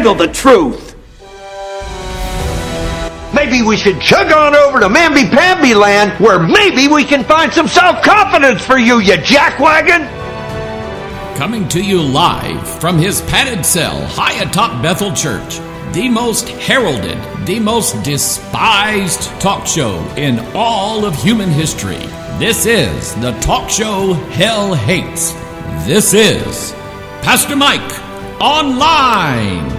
handle the truth. Maybe we should chug on over to Mamby-Pamby land, where maybe we can find some self-confidence for you, you jackwagon! Coming to you live from his padded cell high atop Bethel Church, the most heralded, the most despised talk show in all of human history. This is the talk show hell hates. This is Pastor Mike Online.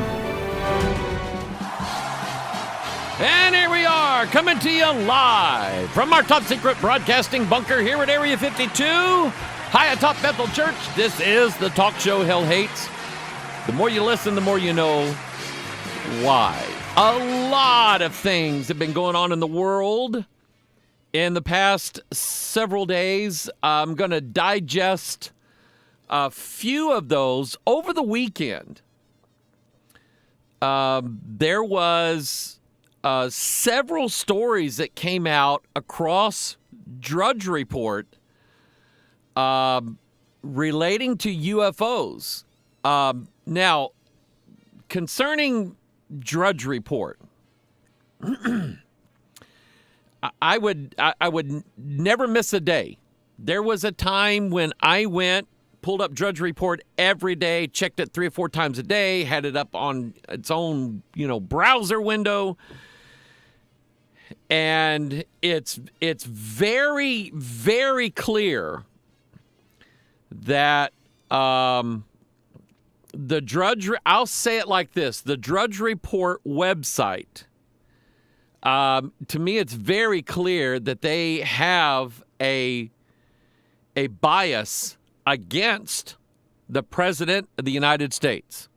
And here we are, coming to you live from our top secret broadcasting bunker here at Area 52, high atop Bethel Church. This is the talk show hell hates. The more you listen, the more you know why. A lot of things have been going on in the world in the past several days. I'm going to digest a few of those. Over the weekend, there was several stories that came out across Drudge Report relating to UFOs. Now, concerning Drudge Report, I would never miss a day. There was a time when I pulled up Drudge Report every day, checked it 3 or 4 times a day, had it up on its own, browser window. And it's very, very clear that I'll say it like this, the Drudge Report website, to me it's very clear that they have a bias against the President of the United States.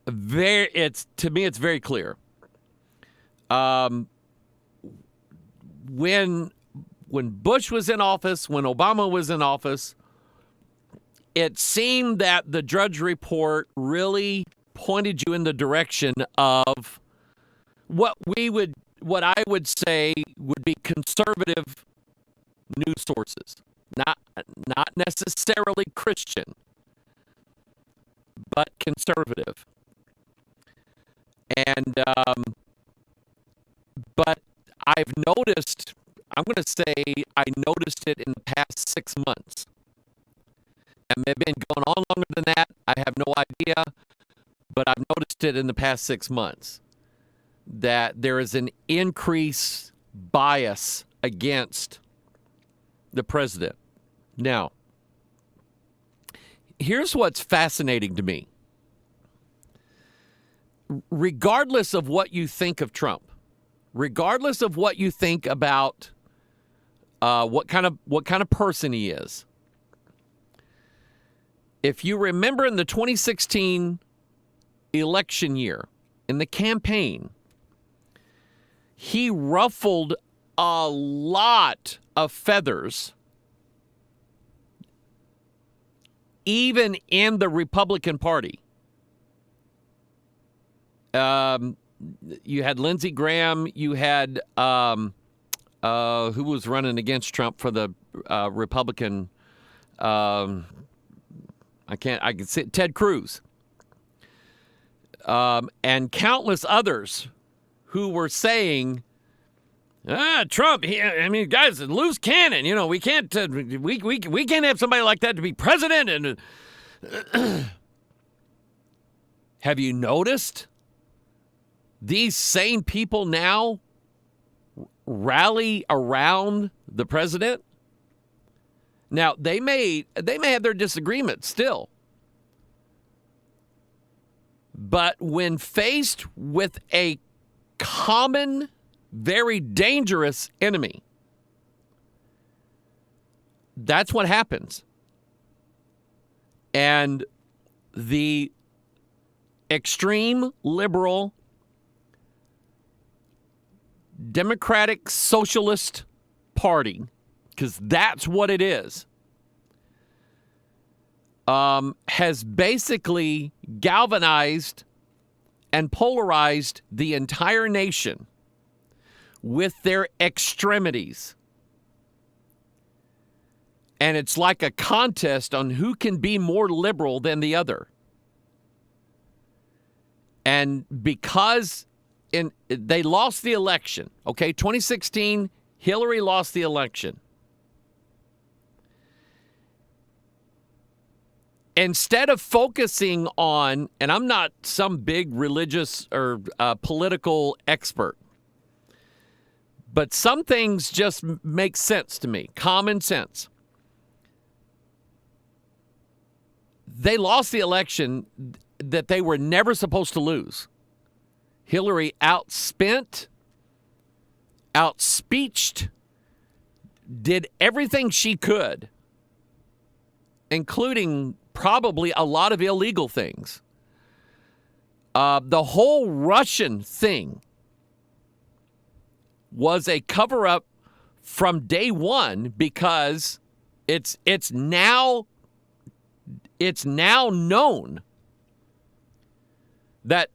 To me it's very clear. When Bush was in office, when Obama was in office, it seemed that the Drudge Report really pointed you in the direction of what I would say would be conservative news sources. Not necessarily Christian, but conservative. And but I've noticed, I'm going to say I noticed it in the past 6 months. It may have been going on longer than that. I have no idea. But I've noticed it in the past 6 months that there is an increased bias against the president. Now, here's what's fascinating to me. Regardless of what you think of Trump, regardless of what you think about what kind of person he is, if you remember in the 2016 election year, in the campaign, he ruffled a lot of feathers, even in the Republican Party. You had Lindsey Graham. You had who was running against Trump for the Republican. I can say Ted Cruz, and countless others who were saying, Trump. Guys, loose cannon. We can't. We can't have somebody like that to be president. And have you noticed? These same people now rally around the president. Now, they may have their disagreements still. But when faced with a common, very dangerous enemy, that's what happens. And the extreme liberal Democratic Socialist Party, because that's what it is, has basically galvanized and polarized the entire nation with their extremities. And it's like a contest on who can be more liberal than the other. And because they lost the election, okay, 2016, Hillary lost the election. Instead of focusing on, and I'm not some big religious or political expert, but some things just make sense to me, common sense. They lost the election that they were never supposed to lose. Hillary outspeeched, did everything she could, including probably a lot of illegal things. The whole Russian thing was a cover-up from day one because it's now known that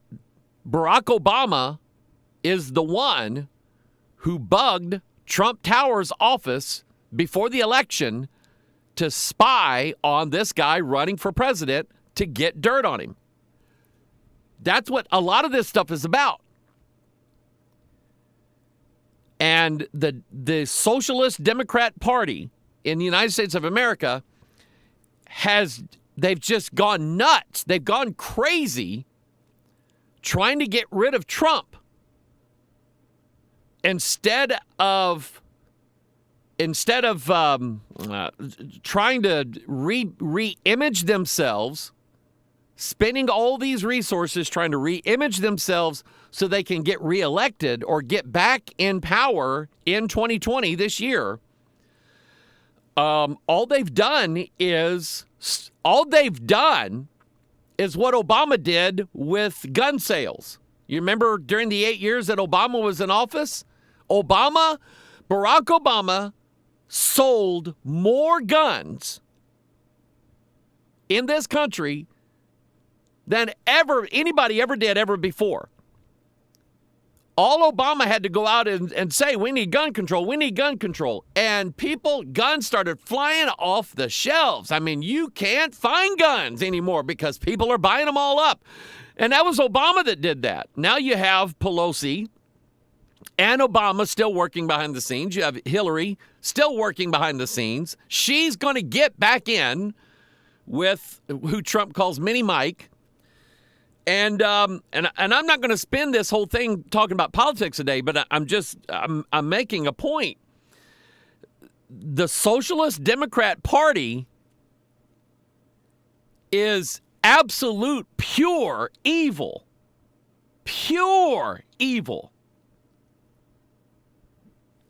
Barack Obama is the one who bugged Trump Tower's office before the election to spy on this guy running for president to get dirt on him. That's what a lot of this stuff is about. And the Socialist Democrat Party in the United States of America they've just gone nuts. They've gone crazy trying to get rid of Trump instead of trying to re-image themselves, spending all these resources trying to re-image themselves so they can get reelected or get back in power in 2020 this year. All they've done is what Obama did with gun sales. You remember during the 8 years that Obama was in office? Barack Obama sold more guns in this country than anybody ever did ever before. All Obama had to go out and say, we need gun control, we need gun control. And guns started flying off the shelves. I mean, you can't find guns anymore because people are buying them all up. And that was Obama that did that. Now you have Pelosi and Obama still working behind the scenes. You have Hillary still working behind the scenes. She's going to get back in with who Trump calls Mini Mike. And I'm not going to spend this whole thing talking about politics today, but I'm making a point. The Socialist Democrat Party is absolute pure evil. Pure evil.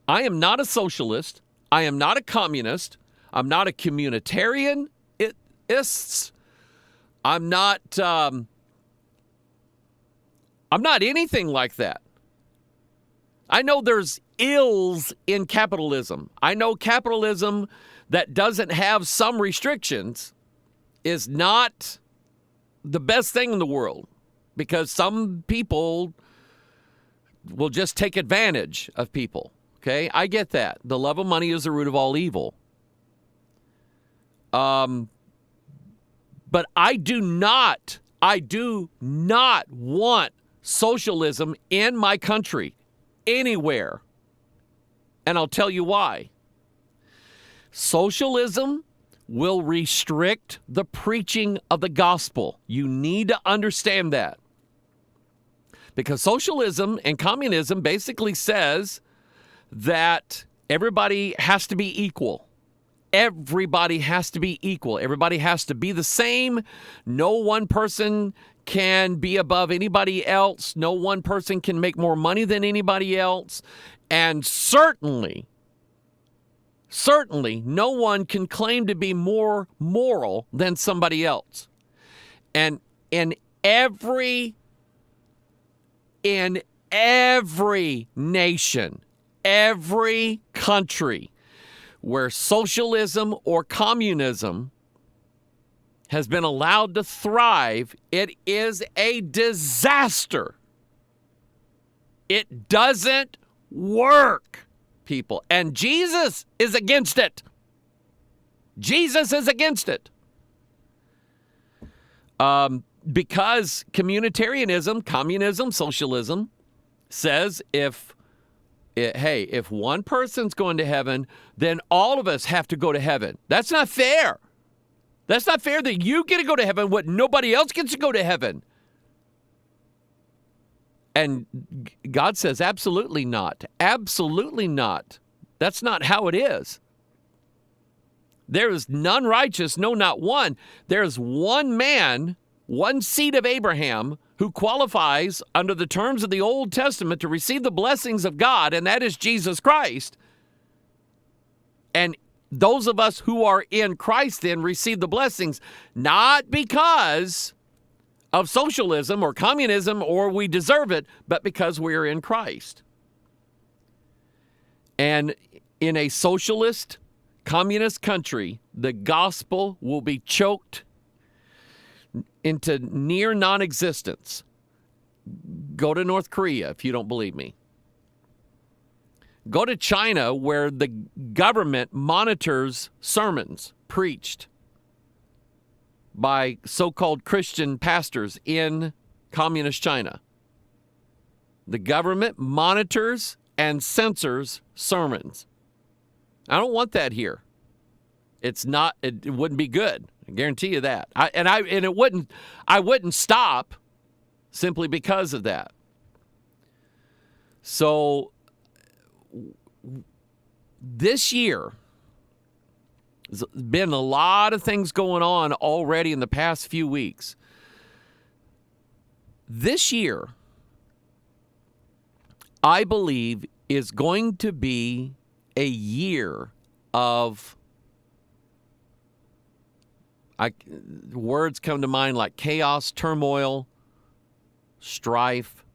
I am not a socialist. I am not a communist. I'm not a communitarian. I'm not anything like that. I know there's ills in capitalism. I know capitalism that doesn't have some restrictions is not the best thing in the world because some people will just take advantage of people. Okay, I get that. The love of money is the root of all evil. But I do not want socialism in my country anywhere. And I'll tell you why. Socialism will restrict the preaching of the gospel. You need to understand that. Because socialism and communism basically says that everybody has to be equal. Everybody has to be equal. Everybody has to be the same. No one person can be above anybody else. No one person can make more money than anybody else. And certainly, no one can claim to be more moral than somebody else. And in every nation, every country where socialism or communism has been allowed to thrive, it is a disaster. It doesn't work, people. And Jesus is against it. Jesus is against it. because communitarianism, communism, socialism says if one person's going to heaven, then all of us have to go to heaven. That's not fair. That's not fair that you get to go to heaven when nobody else gets to go to heaven. And God says, absolutely not. Absolutely not. That's not how it is. There is none righteous, no, not one. There is one man, one seed of Abraham, who qualifies under the terms of the Old Testament to receive the blessings of God, and that is Jesus Christ. And those of us who are in Christ then receive the blessings, not because of socialism or communism or we deserve it, but because we are in Christ. And in a socialist, communist country, the gospel will be choked into near non-existence. Go to North Korea if you don't believe me. Go to China, where the government monitors sermons preached by so-called Christian pastors in communist China. The government monitors and censors sermons. I don't want that here. It wouldn't be good. I guarantee you that. I wouldn't stop simply because of that. So this year, there's been a lot of things going on already in the past few weeks. This year, I believe, is going to be a year of, words come to mind like chaos, turmoil, strife.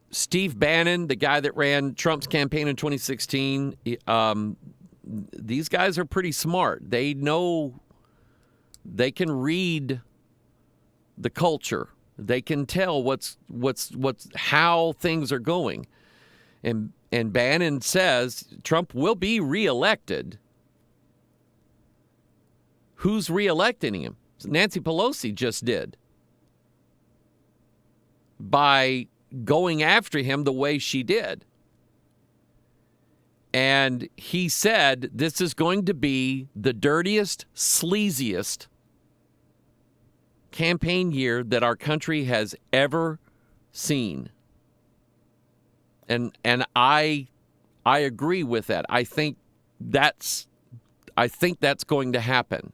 Steve Bannon, the guy that ran Trump's campaign in 2016, these guys are pretty smart. They know, they can read the culture. They can tell how things are going. And Bannon says Trump will be reelected. Who's reelecting him? Nancy Pelosi just did. By going after him the way she did. And he said this is going to be the dirtiest, sleaziest campaign year that our country has ever seen. And I agree with that. I think that's going to happen.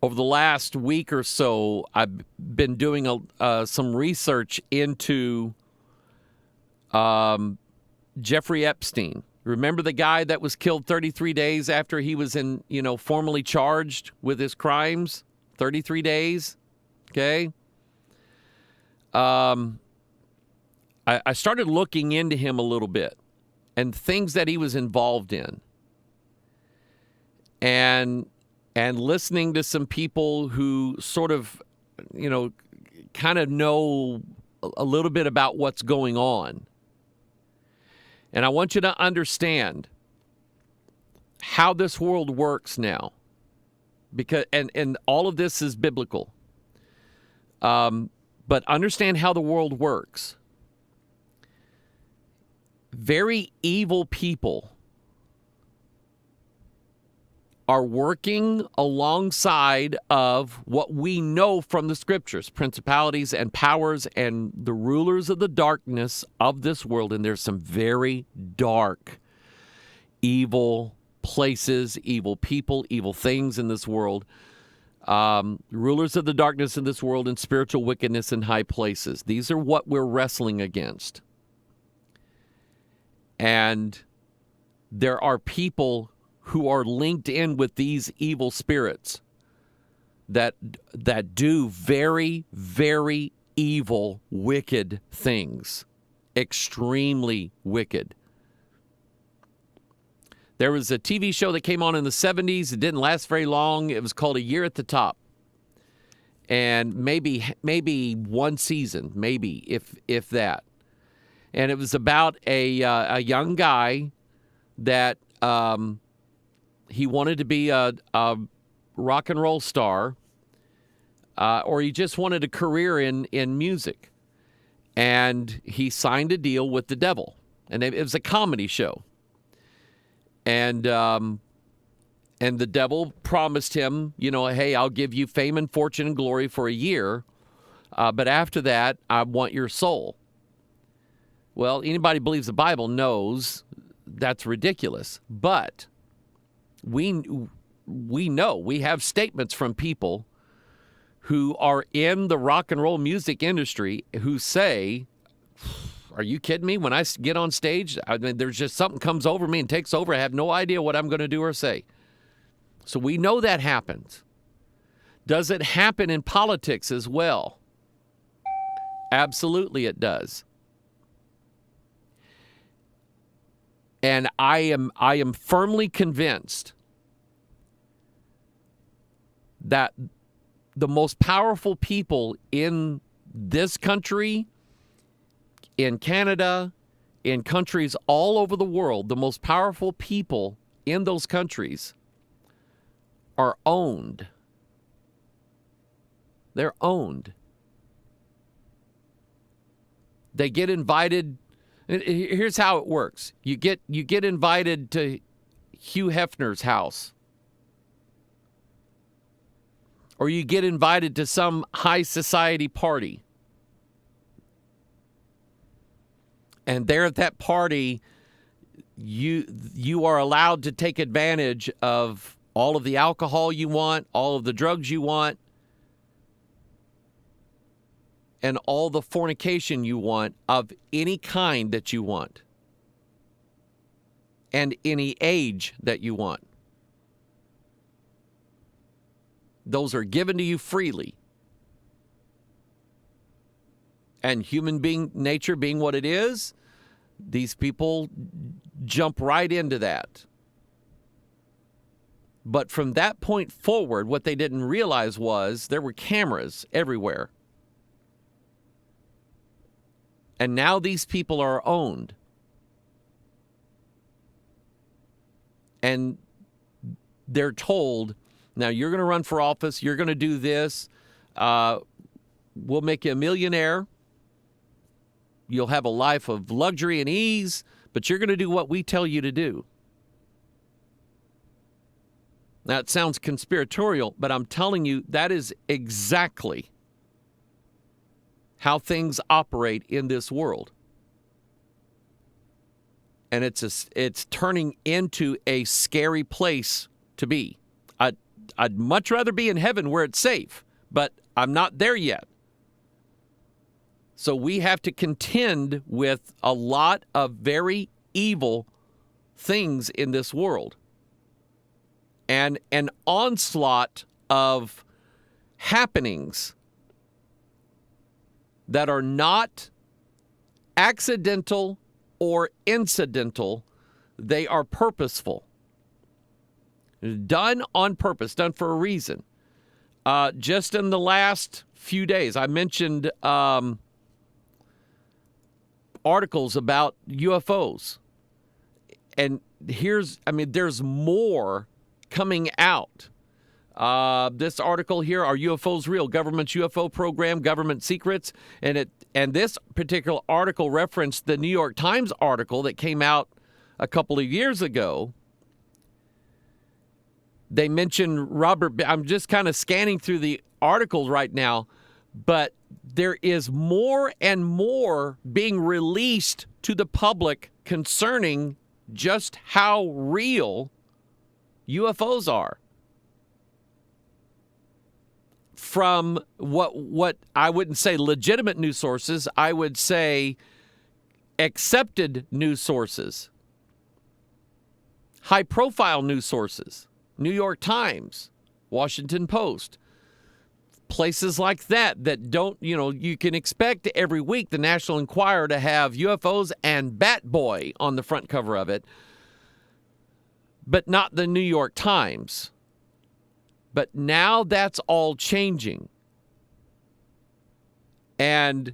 Over the last week or so, I've been doing some research into Jeffrey Epstein. Remember the guy that was killed 33 days after he was formally charged with his crimes? 33 days, okay? I started looking into him a little bit and things that he was involved in. And listening to some people who sort of, kind of know a little bit about what's going on. And I want you to understand how this world works now. Because and all of this is biblical. But understand how the world works. Very evil people are working alongside of what we know from the scriptures, principalities and powers and the rulers of the darkness of this world. And there's some very dark, evil places, evil people, evil things in this world. Rulers of the darkness in this world and spiritual wickedness in high places. These are what we're wrestling against. And there are people who are linked in with these evil spirits that do very, very evil, wicked things. Extremely wicked. There was a TV show that came on in the 70s. It didn't last very long. It was called A Year at the Top. And maybe one season, maybe, if that. And it was about a young guy that he wanted to be a rock and roll star, or he just wanted a career in music. And he signed a deal with the devil. And it was a comedy show. And the devil promised him, hey, I'll give you fame and fortune and glory for a year. But after that, I want your soul. Well, anybody who believes the Bible knows that's ridiculous. But we know, we have statements from people who are in the rock and roll music industry who say, are you kidding me? When I get on stage, I mean, there's just something comes over me and takes over. I have no idea what I'm going to do or say. So we know that happens. Does it happen in politics as well? Absolutely it does. And I am firmly convinced that the most powerful people in this country, in Canada, in countries all over the world, the most powerful people in those countries are owned. They're owned. They get invited. Here's how it works. You get invited to Hugh Hefner's house. Or you get invited to some high society party. And there at that party, you are allowed to take advantage of all of the alcohol you want, all of the drugs you want, and all the fornication you want of any kind that you want, and any age that you want. Those are given to you freely. And nature being what it is, these people jump right into that. But from that point forward, what they didn't realize was there were cameras everywhere. And now these people are owned. And they're told, now you're going to run for office, you're going to do this, we'll make you a millionaire, you'll have a life of luxury and ease, but you're going to do what we tell you to do. Now, it sounds conspiratorial, but I'm telling you, that is exactly how things operate in this world. And it's turning into a scary place to be. I'd much rather be in heaven where it's safe, but I'm not there yet. So we have to contend with a lot of very evil things in this world. And an onslaught of happenings that are not accidental or incidental. They are purposeful. Done on purpose, done for a reason. Just in the last few days, I mentioned articles about UFOs. And there's more coming out. This article here, Are UFOs Real? Government's UFO Program, Government Secrets. And this particular article referenced the New York Times article that came out a couple of years ago. They mentioned I'm just kind of scanning through the articles right now, but there is more and more being released to the public concerning just how real UFOs are. From what I wouldn't say legitimate news sources, I would say accepted news sources, high-profile news sources, New York Times, Washington Post, places like that don't, you can expect every week the National Enquirer to have UFOs and Bat Boy on the front cover of it, but not the New York Times. But now that's all changing. And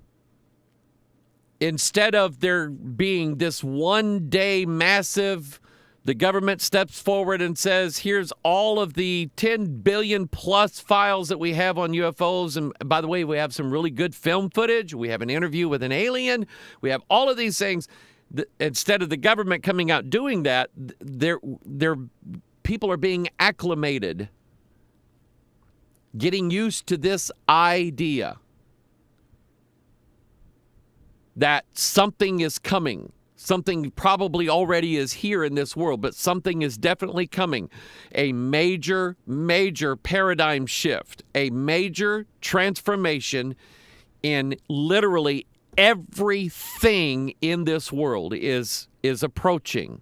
instead of there being this one-day massive The government steps forward and says, here's all of the 10 billion plus files that we have on UFOs. And by the way, we have some really good film footage. We have an interview with an alien. We have all of these things. Instead of the government coming out doing that, people are being acclimated, getting used to this idea that something is coming. Something probably already is here in this world, but something is definitely coming. A major, major paradigm shift, a major transformation in literally everything in this world is approaching.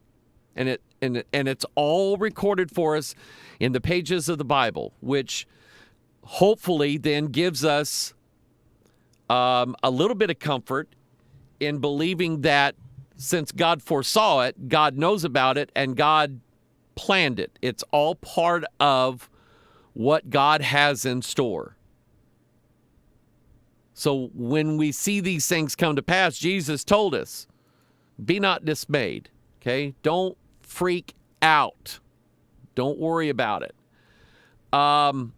And it's all recorded for us in the pages of the Bible, which hopefully then gives us a little bit of comfort in believing that since God foresaw it, God knows about it, and God planned it. It's all part of what God has in store. So when we see these things come to pass, Jesus told us, be not dismayed, okay? Don't freak out. Don't worry about it. I'm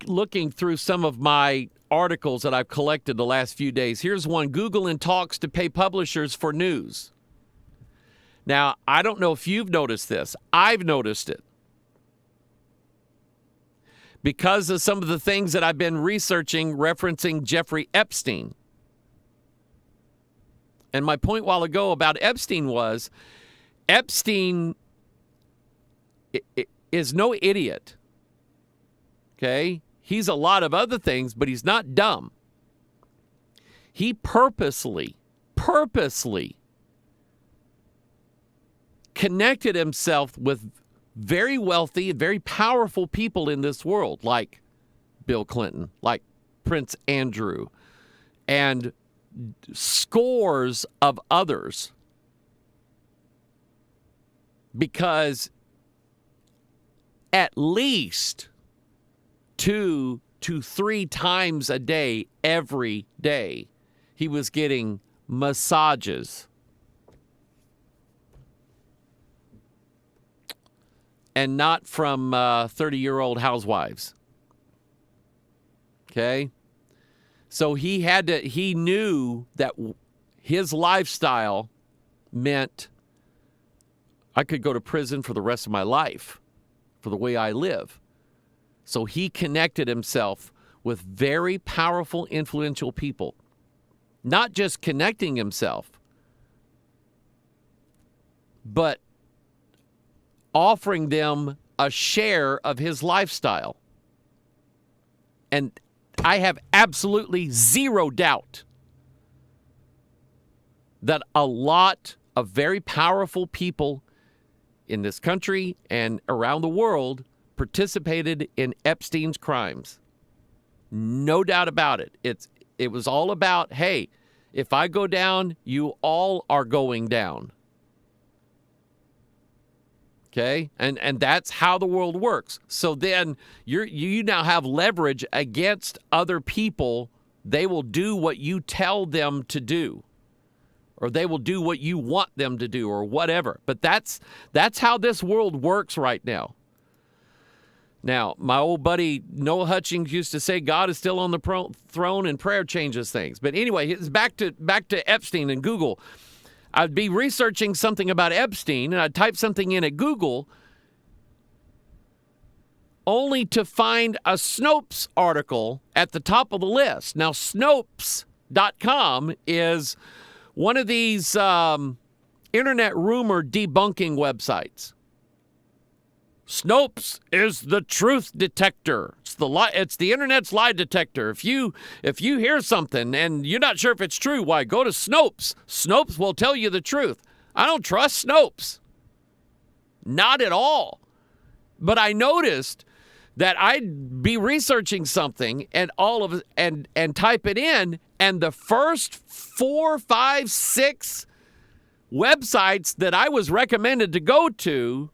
looking through some of my articles that I've collected the last few days. Here's one: Google in talks to pay publishers for news. Now, I don't know if you've noticed this. I've noticed it. Because of some of the things that I've been researching referencing Jeffrey Epstein. And my point a while ago about Epstein was, Epstein is no idiot. Okay? He's a lot of other things, but he's not dumb. He purposely connected himself with very wealthy, very powerful people in this world, like Bill Clinton, like Prince Andrew, and scores of others. Because at least 2 to 3 times a day, every day, he was getting massages. And not from 30-year-old housewives. Okay? So he knew that his lifestyle meant I could go to prison for the rest of my life for the way I live. So he connected himself with very powerful, influential people. Not just connecting himself, but offering them a share of his lifestyle. And I have absolutely zero doubt that a lot of very powerful people in this country and around the world participated in Epstein's crimes. No doubt about it. It was all about, hey, if I go down, you all are going down. Okay? And that's how the world works. So then you now have leverage against other people. They will do what you tell them to do. Or they will do what you want them to do, or whatever. But that's how this world works right now. Now, my old buddy Noah Hutchings used to say God is still on the throne and prayer changes things. But anyway, it's back to Epstein and Google. I'd be researching something about Epstein, and I'd type something in at Google, only to find a Snopes article at the top of the list. Now, Snopes.com is one of these internet rumor debunking websites. Snopes is the truth detector. It's the internet's lie detector. If you hear something and you're not sure if it's true, why, go to Snopes. Snopes will tell you the truth. I don't trust Snopes. Not at all. But I noticed that I'd be researching something and and type it in, and the first 4, 5, 6 websites that I was recommended to go to,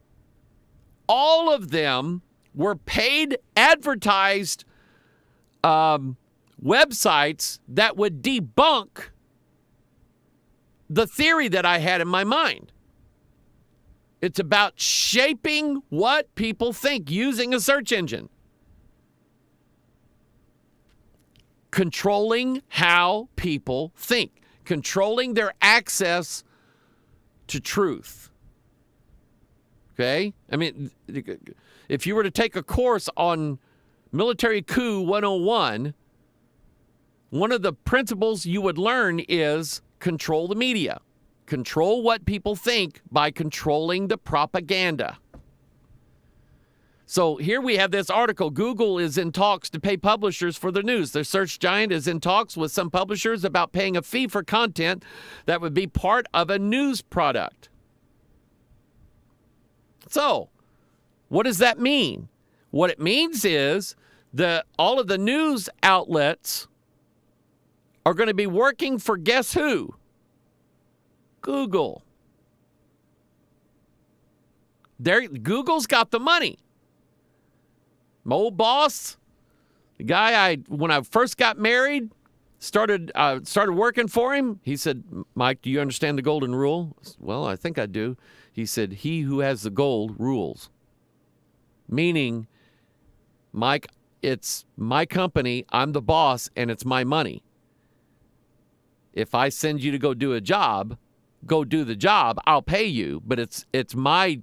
all of them were paid advertised websites that would debunk the theory that I had in my mind. It's about shaping what people think using a search engine. Controlling how people think. Controlling their access to truth. Okay? I mean, if you were to take a course on Military Coup 101, one of the principles you would learn is control the media. Control what people think by controlling the propaganda. So here we have this article. Google is in talks to pay publishers for their news. Their search giant is in talks with some publishers about paying a fee for content that would be part of a news product. So, what does that mean? What it means is that all of the news outlets are going to be working for guess who? Google. Google's got the money. My old boss, the guy when I first got married, started working for him. He said, "Mike, do you understand the golden rule?" I said, "Well, I think I do." He said, "He who has the gold rules." Meaning, Mike, it's my company, I'm the boss, and it's my money. If I send you to go do a job, go do the job. I'll pay you, but it's my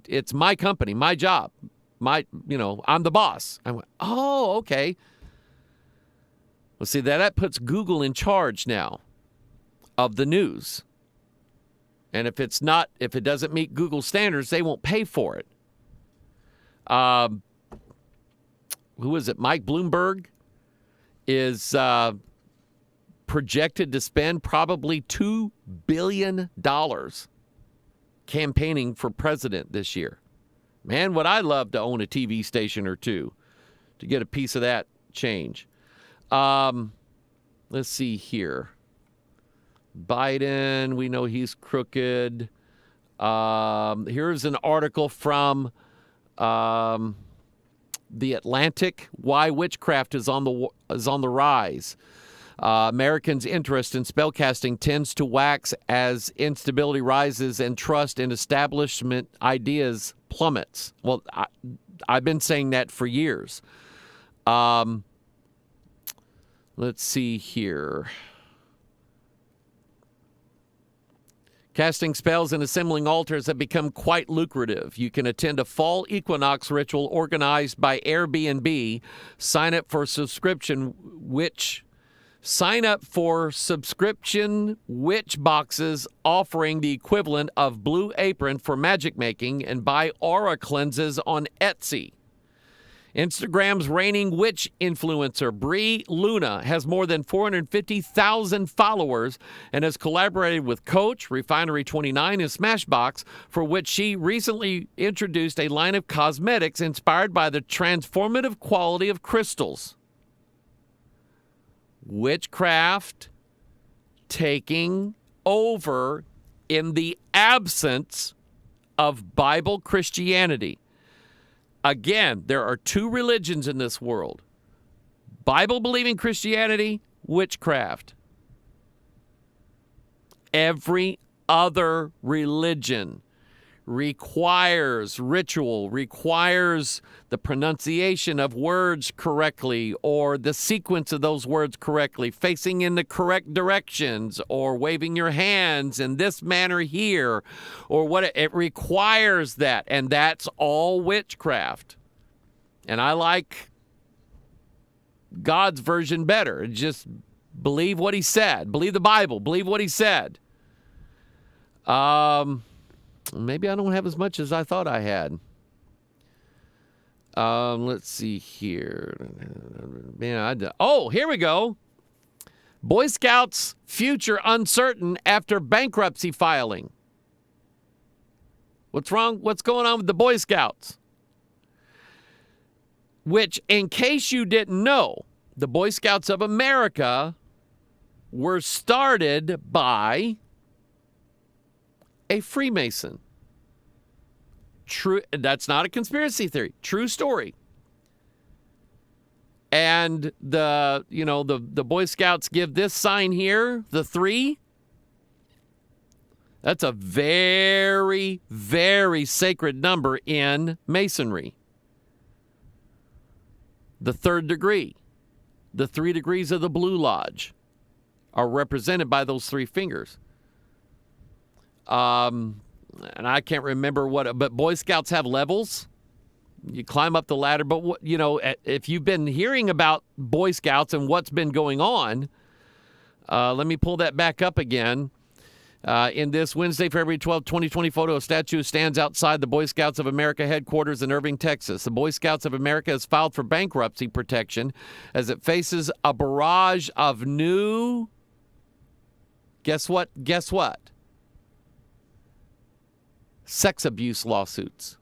company, my job. I'm the boss. I went, oh, okay. Well, see, that puts Google in charge now of the news. And if it doesn't meet Google standards, they won't pay for it. Who is it? Mike Bloomberg is projected to spend probably $2 billion campaigning for president this year. Man, would I love to own a TV station or two to get a piece of that change. Let's see here. Biden, we know he's crooked. Here's an article from The Atlantic. Why witchcraft is on the rise. Americans' interest in spellcasting tends to wax as instability rises and trust in establishment ideas plummets. Well, I've been saying that for years. Let's see here. Casting spells and assembling altars have become quite lucrative. You can attend a fall equinox ritual organized by Airbnb. Sign up for subscription witch boxes offering the equivalent of Blue Apron for magic making, and buy aura cleanses on Etsy. Instagram's reigning witch influencer, Brie Luna, has more than 450,000 followers and has collaborated with Coach, Refinery 29, and Smashbox, for which she recently introduced a line of cosmetics inspired by the transformative quality of crystals. Witchcraft taking over in the absence of Bible Christianity. Again, there are two religions in this world. Bible-believing Christianity, witchcraft. Every other religion requires ritual, requires the pronunciation of words correctly, or the sequence of those words correctly, facing in the correct directions, or waving your hands in this manner here, or what it requires that, and that's all witchcraft. And I like God's version better. Just believe what he said. Believe the Bible. Believe what he said. Maybe I don't have as much as I thought I had. Let's see here. Man, here we go. Boy Scouts' future uncertain after bankruptcy filing. What's wrong? What's going on with the Boy Scouts? Which, in case you didn't know, the Boy Scouts of America were started by a Freemason. True, that's not a conspiracy theory. True story. And the Boy Scouts give this sign here, the 3. That's a very, very sacred number in Masonry. The third degree, the 3 degrees of the Blue Lodge, are represented by those 3 fingers. And I can't remember but Boy Scouts have levels. You climb up the ladder. But, if you've been hearing about Boy Scouts and what's been going on, let me pull that back up again. In this Wednesday, February 12, 2020 photo, a statue stands outside the Boy Scouts of America headquarters in Irving, Texas. The Boy Scouts of America has filed for bankruptcy protection as it faces a barrage of new, guess what? Sex abuse lawsuits.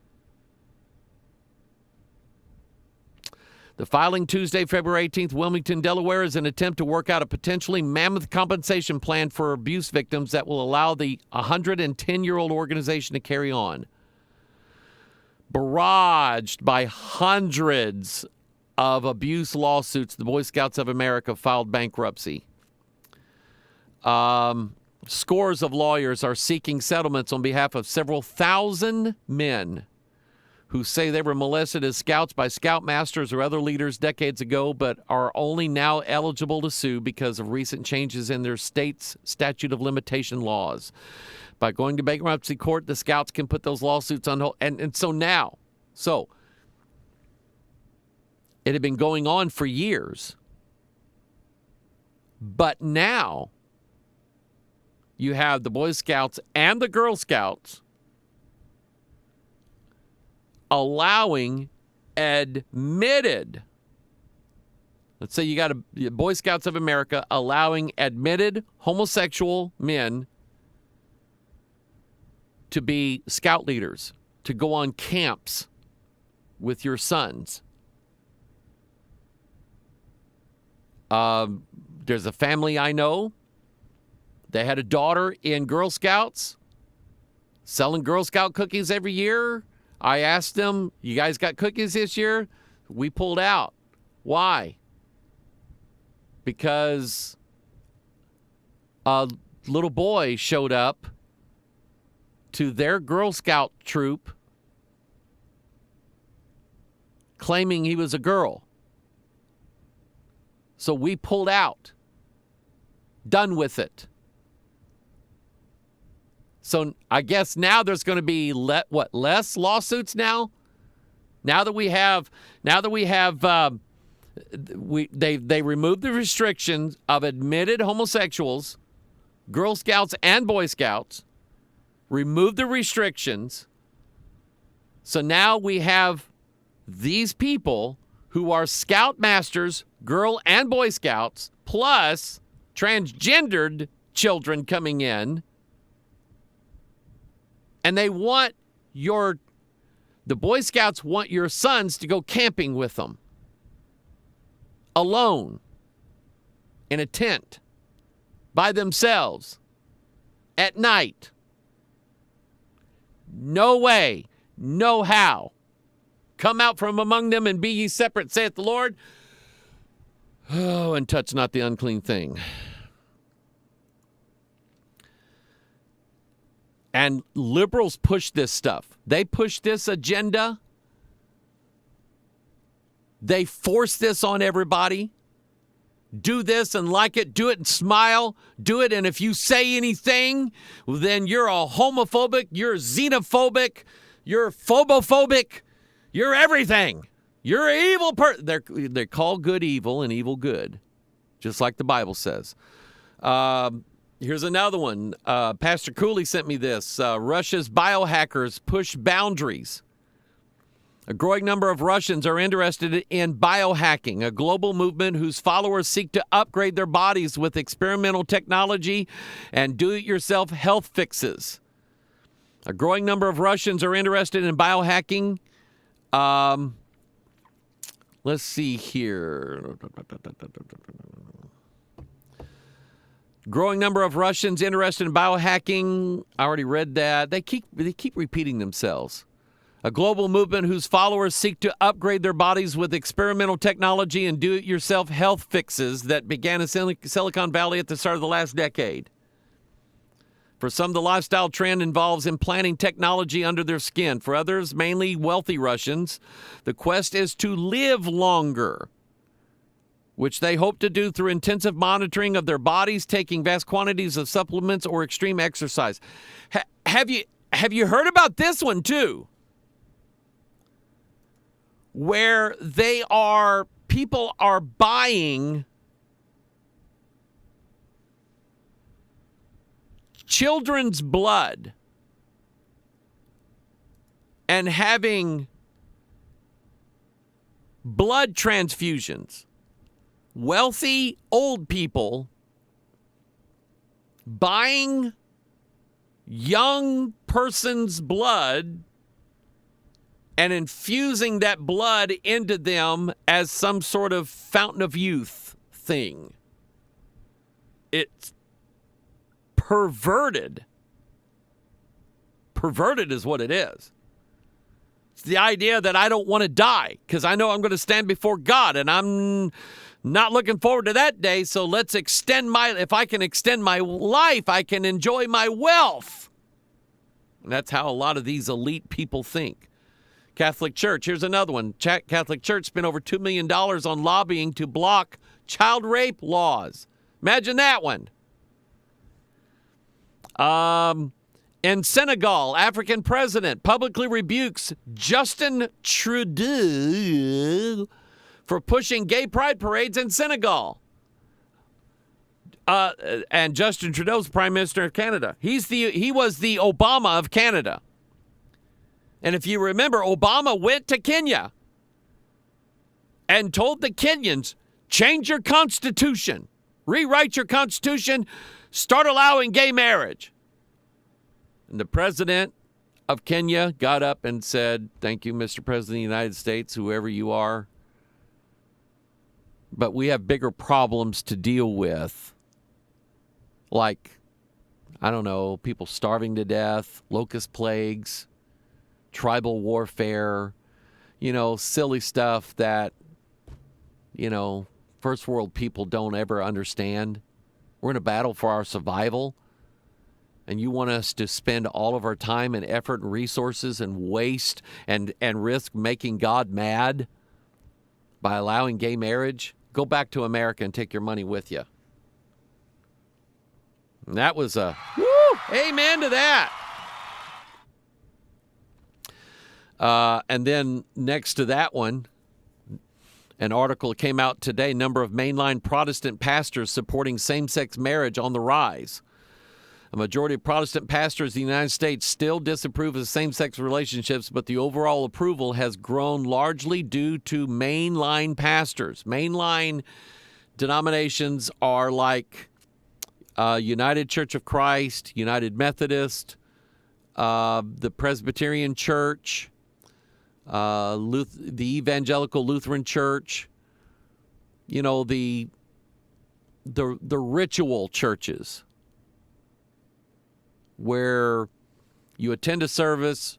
The filing Tuesday, February 18th, Wilmington, Delaware, is an attempt to work out a potentially mammoth compensation plan for abuse victims that will allow the 110-year-old organization to carry on. Barraged by hundreds of abuse lawsuits, the Boy Scouts of America filed bankruptcy. Scores of lawyers are seeking settlements on behalf of several thousand men who say they were molested as scouts by scoutmasters or other leaders decades ago, but are only now eligible to sue because of recent changes in their state's statute of limitation laws. By going to bankruptcy court, the scouts can put those lawsuits on hold. And so it had been going on for years. But now you have the Boy Scouts and the Girl Scouts allowing admitted, let's say you got a Boy Scouts of America allowing admitted homosexual men to be scout leaders, to go on camps with your sons. There's a family I know. They had a daughter in Girl Scouts selling Girl Scout cookies every year. I asked them, you guys got cookies this year? We pulled out. Why? Because a little boy showed up to their Girl Scout troop claiming he was a girl. So we pulled out. Done with it. So I guess now there's going to be less lawsuits now? Now that we have they removed the restrictions of admitted homosexuals, Girl Scouts and Boy Scouts, removed the restrictions. So now we have these people who are Scout Masters, Girl and Boy Scouts, plus transgendered children coming in. And they want the Boy Scouts want your sons to go camping with them. Alone. In a tent. By themselves. At night. No way. No how. Come out from among them and be ye separate, saith the Lord. Oh, and touch not the unclean thing. And liberals push this stuff. They push this agenda. They force this on everybody. Do this and like it. Do it and smile. Do it, and if you say anything, then you're a homophobic, you're xenophobic, you're phobophobic, you're everything. You're an evil person. They call good evil and evil good, just like the Bible says. Here's another one. Pastor Cooley sent me this. Russia's biohackers push boundaries. A growing number of Russians are interested in biohacking, a global movement whose followers seek to upgrade their bodies with experimental technology and do-it-yourself health fixes. A growing number of Russians are interested in biohacking. Let's see here. Growing number of Russians interested in biohacking. I already read that. They keep repeating themselves. A global movement whose followers seek to upgrade their bodies with experimental technology and do-it-yourself health fixes that began in Silicon Valley at the start of the last decade. For some, the lifestyle trend involves implanting technology under their skin. For others, mainly wealthy Russians, the quest is to live longer, which they hope to do through intensive monitoring of their bodies, taking vast quantities of supplements, or extreme exercise. Have you heard about this one too? Where people are buying children's blood and having blood transfusions. Wealthy old people buying young person's blood and infusing that blood into them as some sort of fountain of youth thing. It's perverted. Perverted is what it is. It's the idea that I don't want to die because I know I'm going to stand before God and I'm not looking forward to that day. So let's if I can extend my life, I can enjoy my wealth. And that's how a lot of these elite people think. Catholic Church, here's another one. Catholic Church spent over $2 million on lobbying to block child rape laws. Imagine that one. In Senegal, African president publicly rebukes Justin Trudeau for pushing gay pride parades in Senegal. And Justin Trudeau's Prime Minister of Canada. He was the Obama of Canada. And if you remember, Obama went to Kenya and told the Kenyans, change your constitution, rewrite your constitution, start allowing gay marriage. And the president of Kenya got up and said, thank you, Mr. President of the United States, whoever you are. But we have bigger problems to deal with. Like, I don't know, people starving to death, locust plagues, tribal warfare, silly stuff that, first world people don't ever understand. We're in a battle for our survival. And you want us to spend all of our time and effort and resources and waste and risk making God mad by allowing gay marriage? Go back to America and take your money with you. And that was a woo, amen to that. And then next to that one, an article came out today, number of mainline Protestant pastors supporting same-sex marriage on the rise. A majority of Protestant pastors in the United States still disapprove of same-sex relationships, but the overall approval has grown largely due to mainline pastors. Mainline denominations are like United Church of Christ, United Methodist, the Presbyterian Church, the Evangelical Lutheran Church, the ritual churches where you attend a service,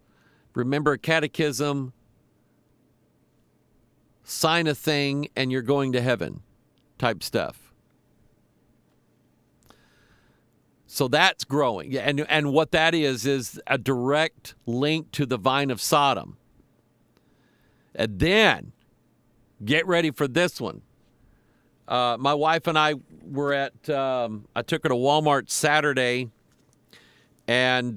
remember a catechism, sign a thing, and you're going to heaven type stuff. So that's growing. And what that is a direct link to the vine of Sodom. And then, get ready for this one. My wife and I were I took her to Walmart Saturday, and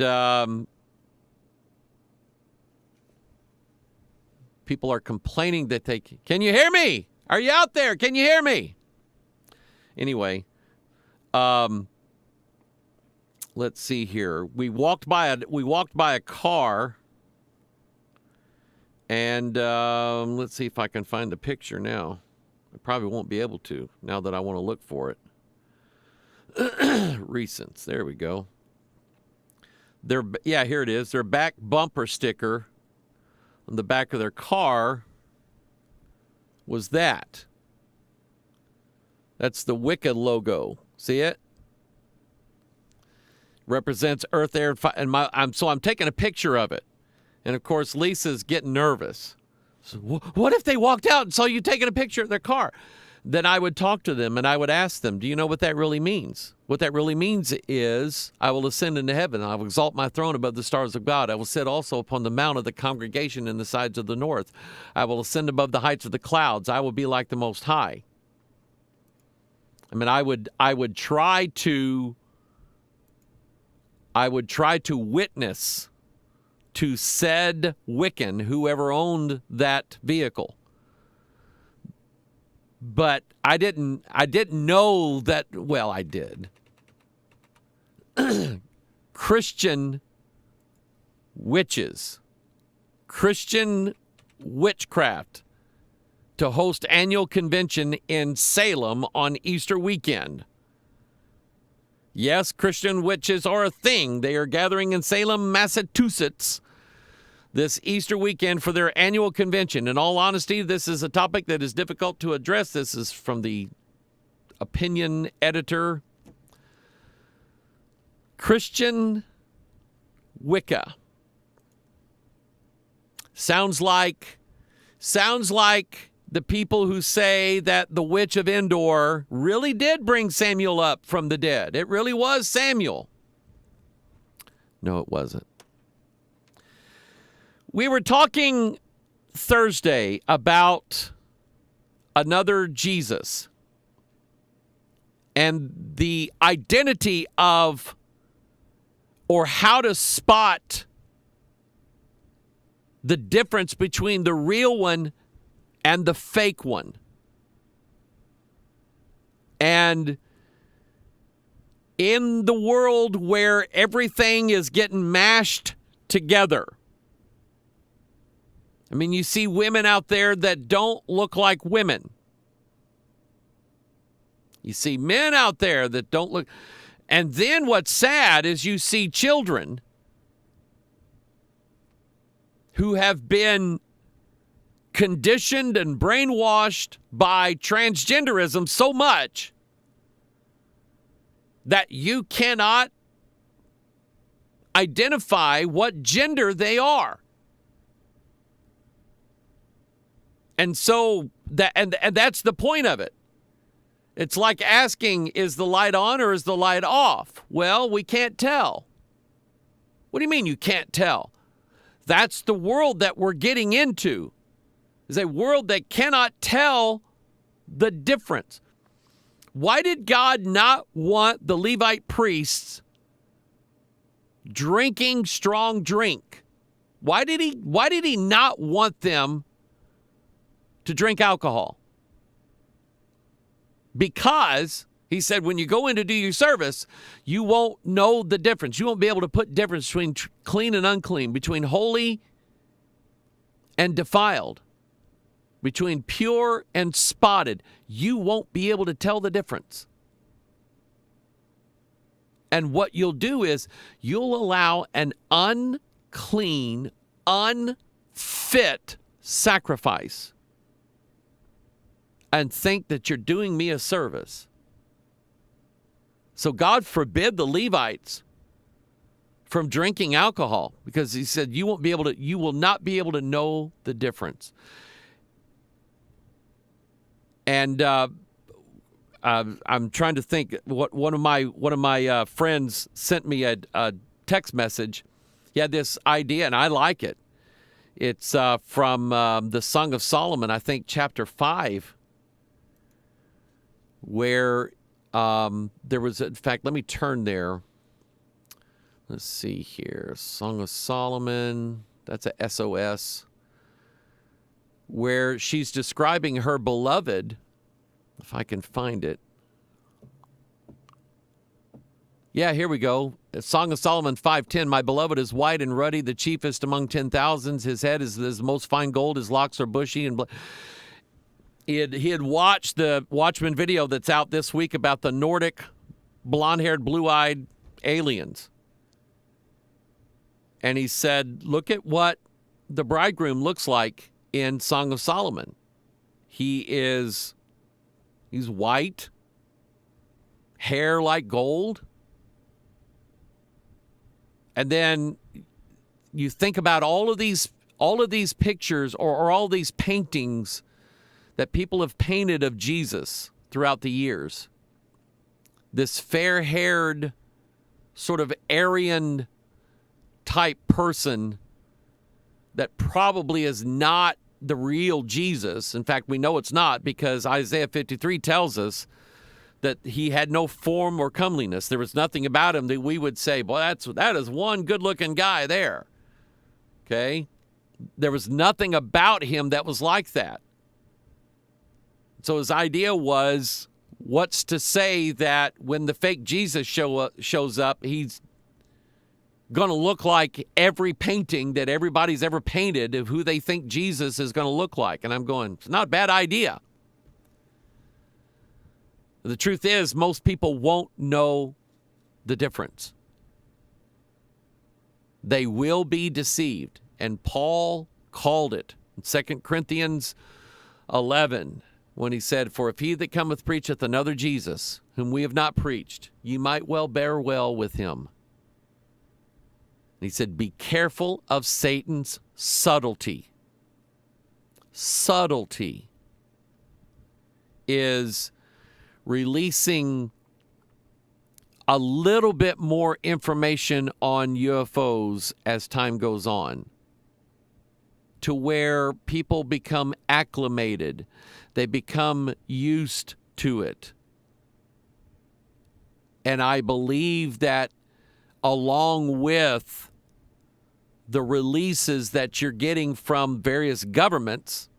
people are complaining that can you hear me? Are you out there? Can you hear me? Anyway, let's see here. We walked by a car, and let's see if I can find the picture now. I probably won't be able to now that I want to look for it. Recents. There we go. Here it is. Their back bumper sticker on the back of their car was that. That's the Wiccan logo. See it? Represents Earth, Air, and Fire. So I'm taking a picture of it. And, of course, Lisa's getting nervous. So what if they walked out and saw you taking a picture of their car? then I would talk to them and I would ask them, do you know what that really means? What that really means is, I will ascend into heaven. I will exalt my throne above the stars of God. I will sit also upon the mount of the congregation in the sides of the north. I will ascend above the heights of the clouds. I will be like the Most High. I mean, I would try to witness to said Wiccan, whoever owned that vehicle. But I didn't know that, well, I did. Christian witches, Christian witchcraft to host annual convention in Salem on Easter weekend. Yes, Christian witches are a thing. They are gathering in Salem, Massachusetts this Easter weekend for their annual convention. In all honesty, this is a topic that is difficult to address. This is from the opinion editor. Christian Wicca. Sounds like the people who say that the witch of Endor really did bring Samuel up from the dead. It really was Samuel. No, it wasn't. We were talking Thursday about another Jesus and the identity of, or how to spot the difference between the real one and the fake one. And in the world where everything is getting mashed together, I mean, you see women out there that don't look like women. You see men out there that don't look. And then what's sad is you see children who have been conditioned and brainwashed by transgenderism so much that you cannot identify what gender they are. And so and that's the point of it. It's like asking, is the light on or is the light off? Well, we can't tell. What do you mean you can't tell? That's the world that we're getting into. Is a world that cannot tell the difference. Why did God not want the Levite priests drinking strong drink? Why did he not want them to drink alcohol? Because he said, when you go in to do your service, you won't know the difference. You won't be able to put difference between clean and unclean, between holy and defiled, between pure and spotted. You won't be able to tell the difference. And what you'll do is you'll allow an unclean, unfit sacrifice and think that you're doing me a service. So God forbid the Levites from drinking alcohol, because he said you will not be able to know the difference. And I'm trying to think what one of my friends sent me a text message. He had this idea, and I like it. It's from the Song of Solomon, I think chapter 5. Where there was, in fact, let me turn there. Let's see here. Song of Solomon, that's a SOS. Where she's describing her beloved, if I can find it. Yeah, here we go. Song of Solomon 5:10. My beloved is white and ruddy, the chiefest among 10,000s. His head is the most fine gold. His locks are bushy and He had watched the Watchmen video that's out this week about the Nordic blonde-haired, blue-eyed aliens. And he said, look at what the bridegroom looks like in Song of Solomon. He's white, hair like gold. And then you think about all of these pictures or all these paintings that people have painted of Jesus throughout the years. This fair-haired, sort of Aryan type person that probably is not the real Jesus. In fact, we know it's not, because Isaiah 53 tells us that he had no form or comeliness. There was nothing about him that we would say, boy, that is one good-looking guy there. Okay? There was nothing about him that was like that. So his idea was, what's to say that when the fake Jesus shows up, he's going to look like every painting that everybody's ever painted of who they think Jesus is going to look like? And I'm going, it's not a bad idea. The truth is, most people won't know the difference. They will be deceived. And Paul called it in 2 Corinthians 11 when he said, "For if he that cometh preacheth another Jesus, whom we have not preached, ye might well bear well with him." And he said, be careful of Satan's subtlety. Subtlety is releasing a little bit more information on UFOs as time goes on, to where people become acclimated. They become used to it. And I believe that along with the releases that you're getting from various governments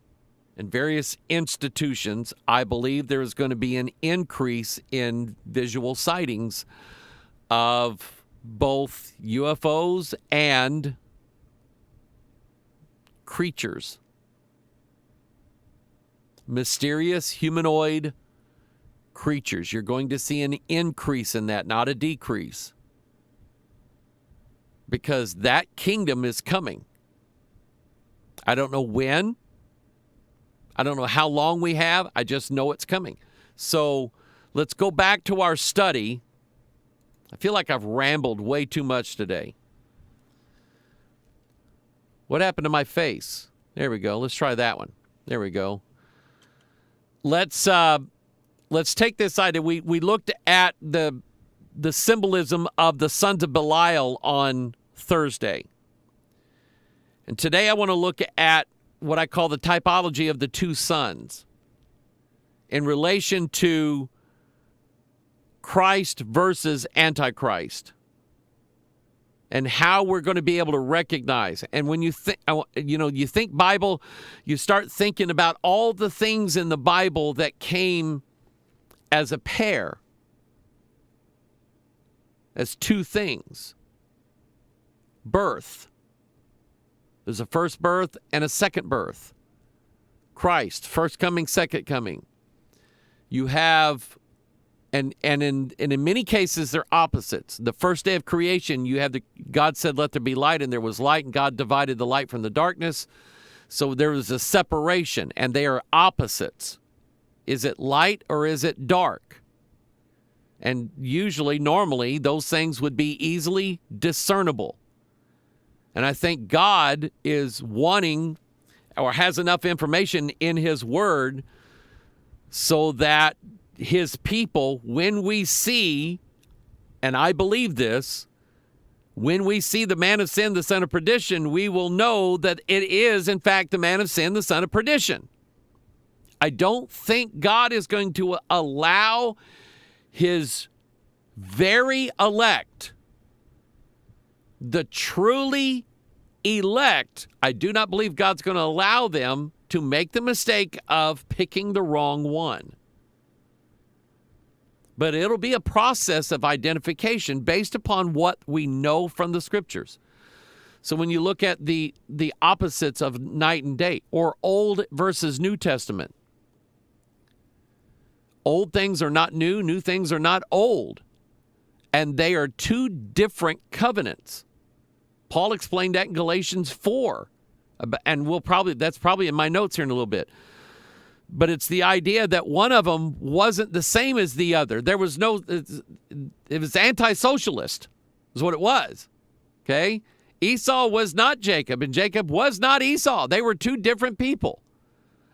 and various institutions, I believe there is going to be an increase in visual sightings of both UFOs and creatures. Mysterious humanoid creatures. You're going to see an increase in that, not a decrease. Because that kingdom is coming. I don't know when. I don't know how long we have. I just know it's coming. So let's go back to our study. I feel like I've rambled way too much today. What happened to my face? There we go. Let's try that one. There we go. Let's take this idea. We looked at the symbolism of the sons of Belial on Thursday. And today I want to look at what I call the typology of the two sons in relation to Christ versus AntiChrist, and how we're going to be able to recognize. And when you think, you think Bible, you start thinking about all the things in the Bible that came as a pair, as two things. Birth. There's a first birth and a second birth. Christ, first coming, second coming. You have, and in many cases, they're opposites. The first day of creation, you have God said, let there be light, and there was light, and God divided the light from the darkness. So there was a separation, and they are opposites. Is it light or is it dark? And usually, normally, those things would be easily discernible. And I think God is wanting, or has enough information in His Word, so that His people, when we see, and I believe this, when we see the man of sin, the son of perdition, we will know that it is, in fact, the man of sin, the son of perdition. I don't think God is going to allow His very elect, the truly elect, I do not believe God's going to allow them to make the mistake of picking the wrong one. But it'll be a process of identification based upon what we know from the Scriptures. So when you look at the opposites of night and day, or Old versus New Testament, old things are not new, new things are not old. And they are two different covenants. Paul explained that in Galatians 4. And that's probably in my notes here in a little bit. But it's the idea that one of them wasn't the same as the other. There was it was anti-socialist, is what it was. Okay? Esau was not Jacob, and Jacob was not Esau. They were two different people.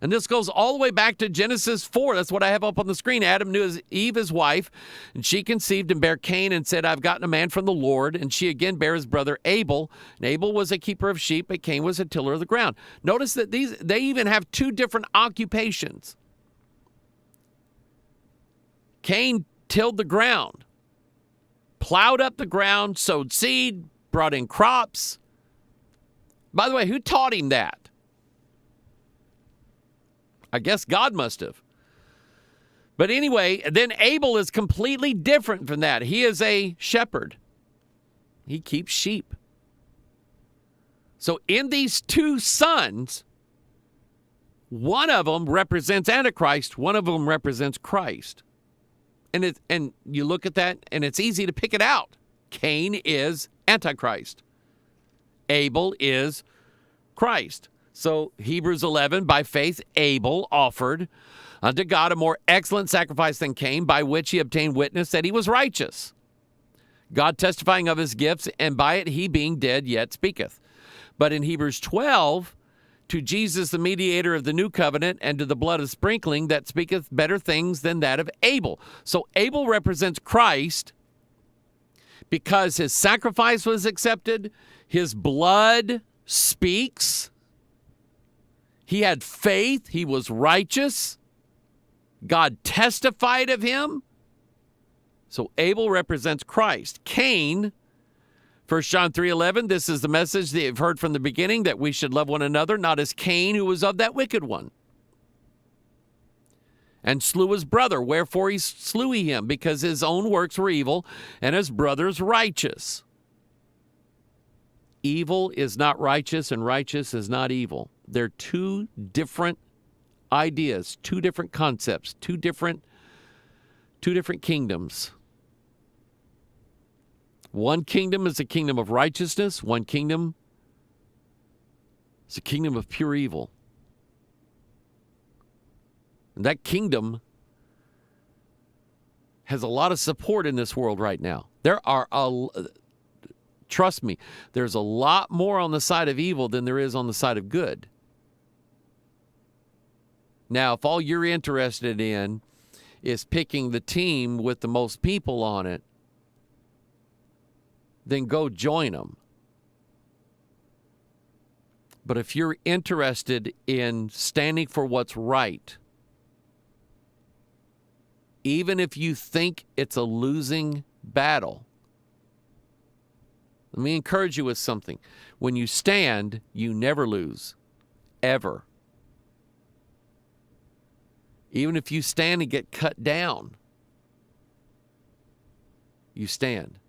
And this goes all the way back to Genesis 4. That's what I have up on the screen. Adam knew Eve, his wife, and she conceived and bare Cain and said, I've gotten a man from the Lord. And she again bare his brother Abel. And Abel was a keeper of sheep, but Cain was a tiller of the ground. Notice that they even have two different occupations. Cain tilled the ground, plowed up the ground, sowed seed, brought in crops. By the way, who taught him that? I guess God must have. But anyway, then Abel is completely different from that. He is a shepherd. He keeps sheep. So in these two sons, one of them represents Antichrist, one of them represents Christ. And you look at that, and it's easy to pick it out. Cain is Antichrist. Abel is Christ. So Hebrews 11, by faith Abel offered unto God a more excellent sacrifice than Cain, by which he obtained witness that he was righteous, God testifying of his gifts, and by it he being dead yet speaketh. But in Hebrews 12, to Jesus the mediator of the new covenant, and to the blood of sprinkling that speaketh better things than that of Abel. So Abel represents Christ because his sacrifice was accepted, his blood speaks. He had faith. He was righteous. God testified of him. So Abel represents Christ. Cain, 1 John 3:11, this is the message that you've heard from the beginning, that we should love one another, not as Cain, who was of that wicked one, and slew his brother. Wherefore he slew him, because his own works were evil, and his brother's righteous. Evil is not righteous, and righteous is not evil. They're two different ideas, two different concepts, two different kingdoms. One kingdom is a kingdom of righteousness. One kingdom is a kingdom of pure evil. And that kingdom has a lot of support in this world right now. Trust me, there's a lot more on the side of evil than there is on the side of good. Now, if all you're interested in is picking the team with the most people on it, then go join them. But if you're interested in standing for what's right, even if you think it's a losing battle, let me encourage you with something. When you stand, you never lose, ever. Even if you stand and get cut down, you stand.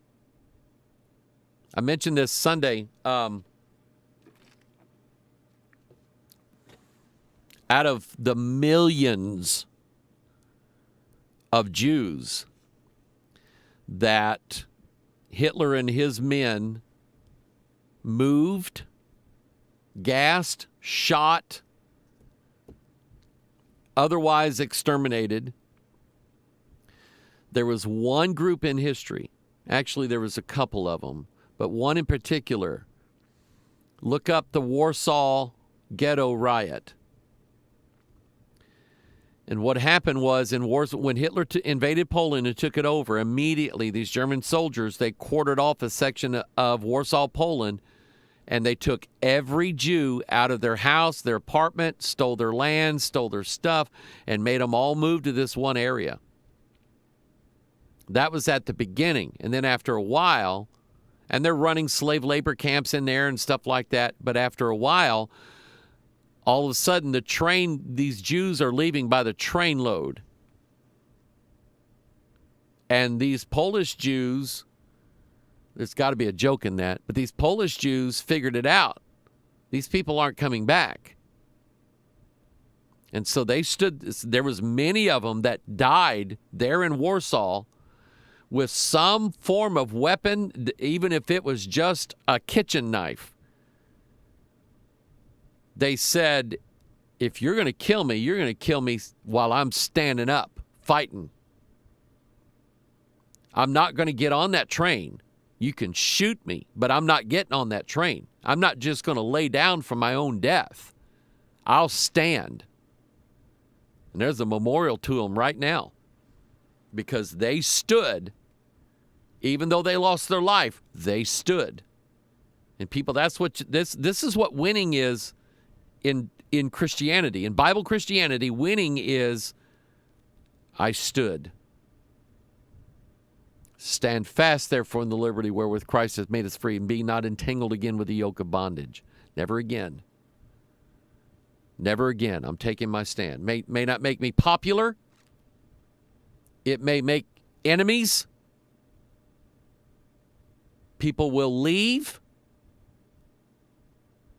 I mentioned this Sunday. Out of the millions of Jews that Hitler and his men moved, gassed, shot, otherwise exterminated, there was one group in history. Actually, there was a couple of them, but one in particular. Look up the Warsaw Ghetto Riot. And what happened was, in Warsaw, when Hitler invaded Poland and took it over, immediately these German soldiers, they quartered off a section of Warsaw, Poland, and they took every Jew out of their house, their apartment, stole their land, stole their stuff, and made them all move to this one area. That was at the beginning. And then after a while, and they're running slave labor camps in there and stuff like that, but after a while, all of a sudden, these Jews are leaving by the trainload. And these Polish Jews, there's got to be a joke in that, but these Polish Jews figured it out. These people aren't coming back. And so there was many of them that died there in Warsaw with some form of weapon, even if it was just a kitchen knife. They said, if you're going to kill me, you're going to kill me while I'm standing up, fighting. I'm not going to get on that train. You can shoot me, but I'm not getting on that train. I'm not just going to lay down for my own death. I'll stand. And there's a memorial to them right now because they stood, even though they lost their life, they stood. And people, that's what this is what winning is in Christianity. In Bible Christianity, winning is I stood. Stand fast, therefore, in the liberty wherewith Christ has made us free, and be not entangled again with the yoke of bondage. Never again. Never again. I'm taking my stand. May not make me popular. It may make enemies. People will leave.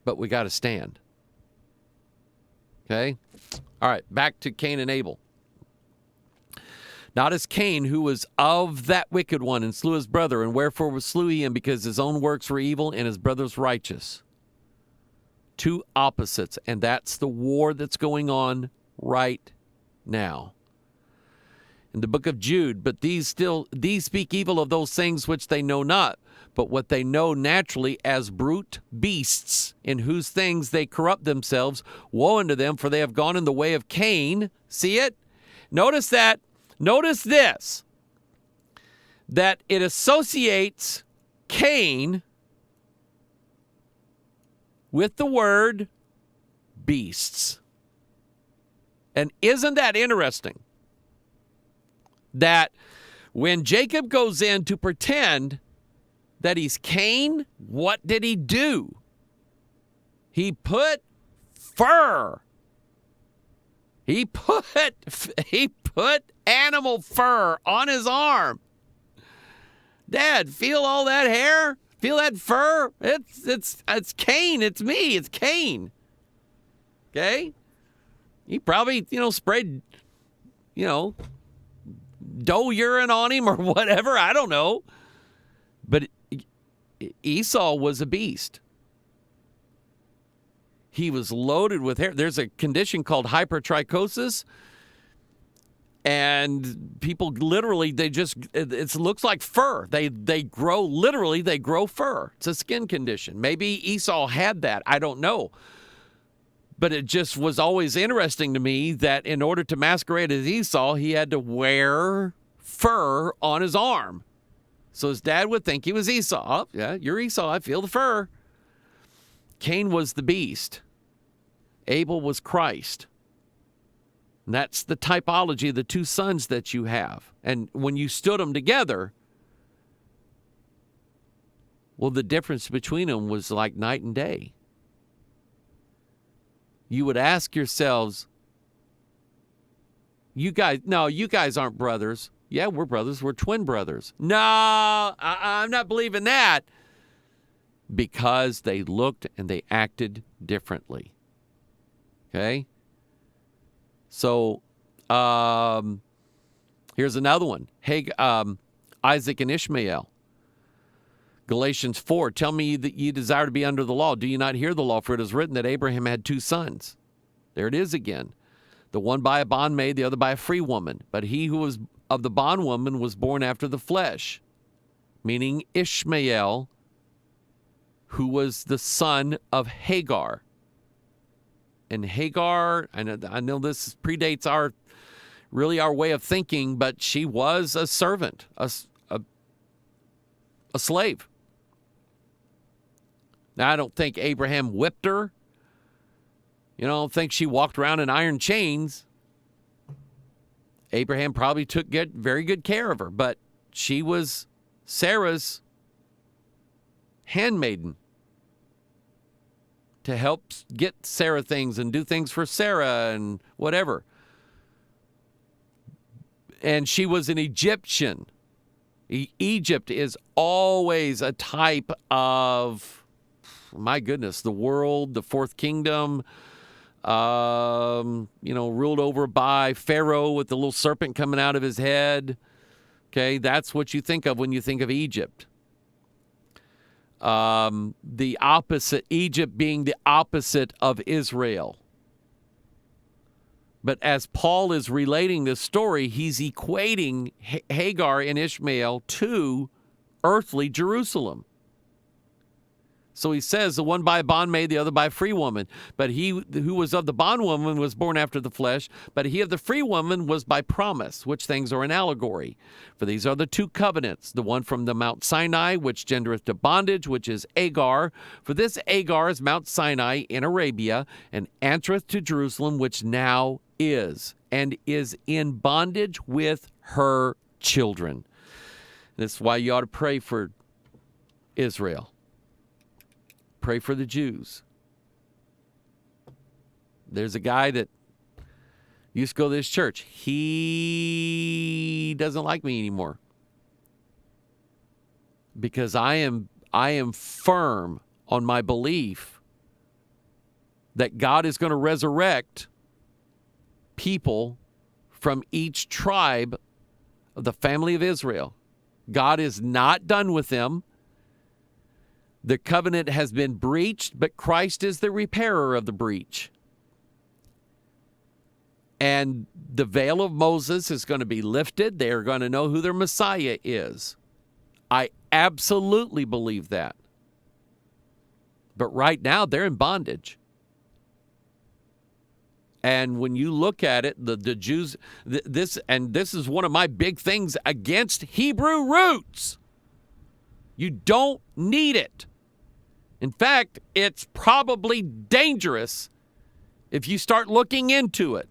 But we got to stand. Okay? All right, back to Cain and Abel. Not as Cain, who was of that wicked one and slew his brother, and wherefore slew he him? Because his own works were evil and his brother's righteous. Two opposites, and that's the war that's going on right now. In the book of Jude, but these speak evil of those things which they know not, but what they know naturally as brute beasts, in whose things they corrupt themselves. Woe unto them, for they have gone in the way of Cain. See it? Notice that. Notice this, that it associates Cain with the word beasts. And isn't that interesting? That when Jacob goes in to pretend that he's Cain, what did he do? He put fur. He put animal fur on his arm. Dad, feel all that hair? Feel that fur? It's Cain. It's me. It's Cain. Okay? He probably, sprayed, doe urine on him or whatever. I don't know. But Esau was a beast. He was loaded with hair. There's a condition called hypertrichosis. And people literally, it looks like fur. They grow fur. It's a skin condition. Maybe Esau had that. I don't know. But it just was always interesting to me that in order to masquerade as Esau, he had to wear fur on his arm. So his dad would think he was Esau. Oh, yeah, you're Esau. I feel the fur. Cain was the beast. Abel was Christ. And that's the typology of the two sons that you have. And when you stood them together, well, the difference between them was like night and day. You would ask yourselves, you guys aren't brothers. Yeah, we're brothers. We're twin brothers. No, I'm not believing that. Because they looked and they acted differently. Okay? So, here's another one. Isaac and Ishmael. Galatians 4, tell me that ye desire to be under the law. Do you not hear the law? For it is written that Abraham had two sons. There it is again. The one by a bondmaid, the other by a free woman. But he who was of the bondwoman was born after the flesh, meaning Ishmael, who was the son of Hagar. And Hagar, I know this predates our way of thinking, but she was a servant, a slave. Now, I don't think Abraham whipped her. I don't think she walked around in iron chains. Abraham probably took very good care of her, but she was Sarah's handmaiden to help get Sarah things and do things for Sarah and whatever. And she was an Egyptian. Egypt is always a type of, my goodness, the world, the fourth kingdom, ruled over by Pharaoh with the little serpent coming out of his head. Okay, that's what you think of when you think of Egypt. The opposite, Egypt being the opposite of Israel. But as Paul is relating this story, he's equating Hagar and Ishmael to earthly Jerusalem. So he says, the one by a bondmaid, the other by a free woman. But he who was of the bondwoman was born after the flesh, but he of the free woman was by promise, which things are an allegory. For these are the two covenants, the one from the Mount Sinai, which gendereth to bondage, which is Agar. For this Agar is Mount Sinai in Arabia, and answereth to Jerusalem, which now is, and is in bondage with her children. That's why you ought to pray for Israel. Pray for the Jews. There's a guy that used to go to this church. He doesn't like me anymore because I am firm on my belief that God is going to resurrect people from each tribe of the family of Israel. God is not done with them. The covenant has been breached, but Christ is the repairer of the breach. And the veil of Moses is going to be lifted. They are going to know who their Messiah is. I absolutely believe that. But right now, they're in bondage. And when you look at it, the Jews, this is one of my big things against Hebrew roots. You don't need it. In fact, it's probably dangerous if you start looking into it.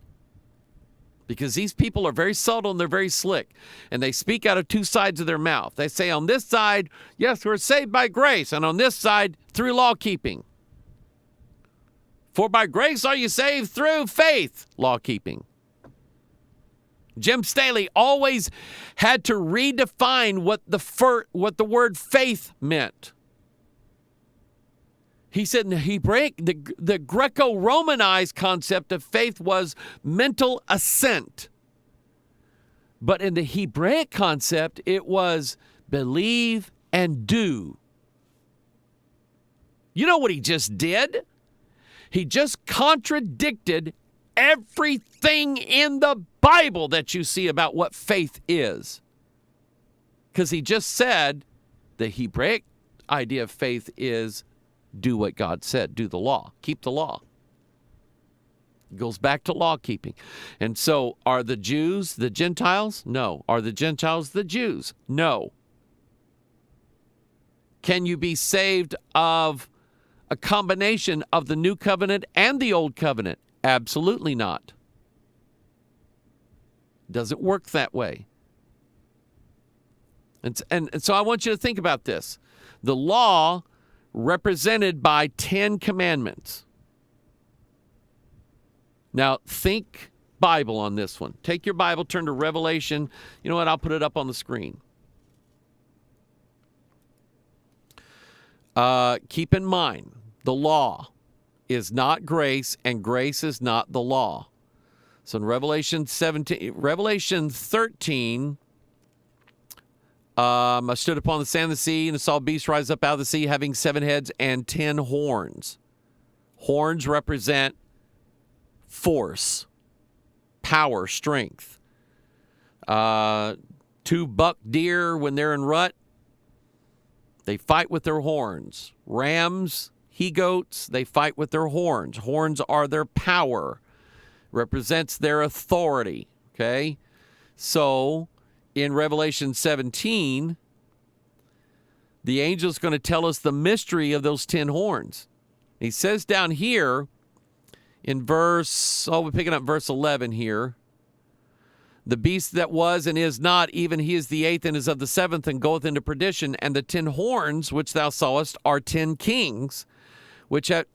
Because these people are very subtle and they're very slick. And they speak out of two sides of their mouth. They say on this side, yes, we're saved by grace. And on this side, through law keeping. For by grace are you saved through faith, law keeping. Jim Staley always had to redefine what the word faith meant. He said in the Hebraic, the Greco-Romanized concept of faith was mental assent. But in the Hebraic concept, it was believe and do. You know what he just did? He just contradicted everything in the Bible that you see about what faith is. Because he just said the Hebraic idea of faith is do what God said, do the law, keep the law. It goes back to law keeping. And so are the Jews the Gentiles? No. Are the Gentiles the Jews? No. Can you be saved of a combination of the new covenant and the old covenant? Absolutely not. Doesn't work that way. And so I want you to think about this. The law represented by 10 commandments. Now, think Bible on this one. Take your Bible, turn to Revelation. You know what? I'll put it up on the screen. Keep in mind, the law is not grace, and grace is not the law. So in Revelation 13, I stood upon the sand of the sea and saw a beast rise up out of the sea having 7 heads and 10 horns. Horns represent force, power, strength. 2 buck deer, when they're in rut, they fight with their horns. Rams, he-goats, they fight with their horns. Horns are their power, represents their authority, okay? So in Revelation 17, the angel's going to tell us the mystery of those 10 horns. He says down here in we're picking up verse 11 here. The beast that was and is not, even he is the 8th and is of the 7th and goeth into perdition. And the 10 horns which thou sawest are 10 kings,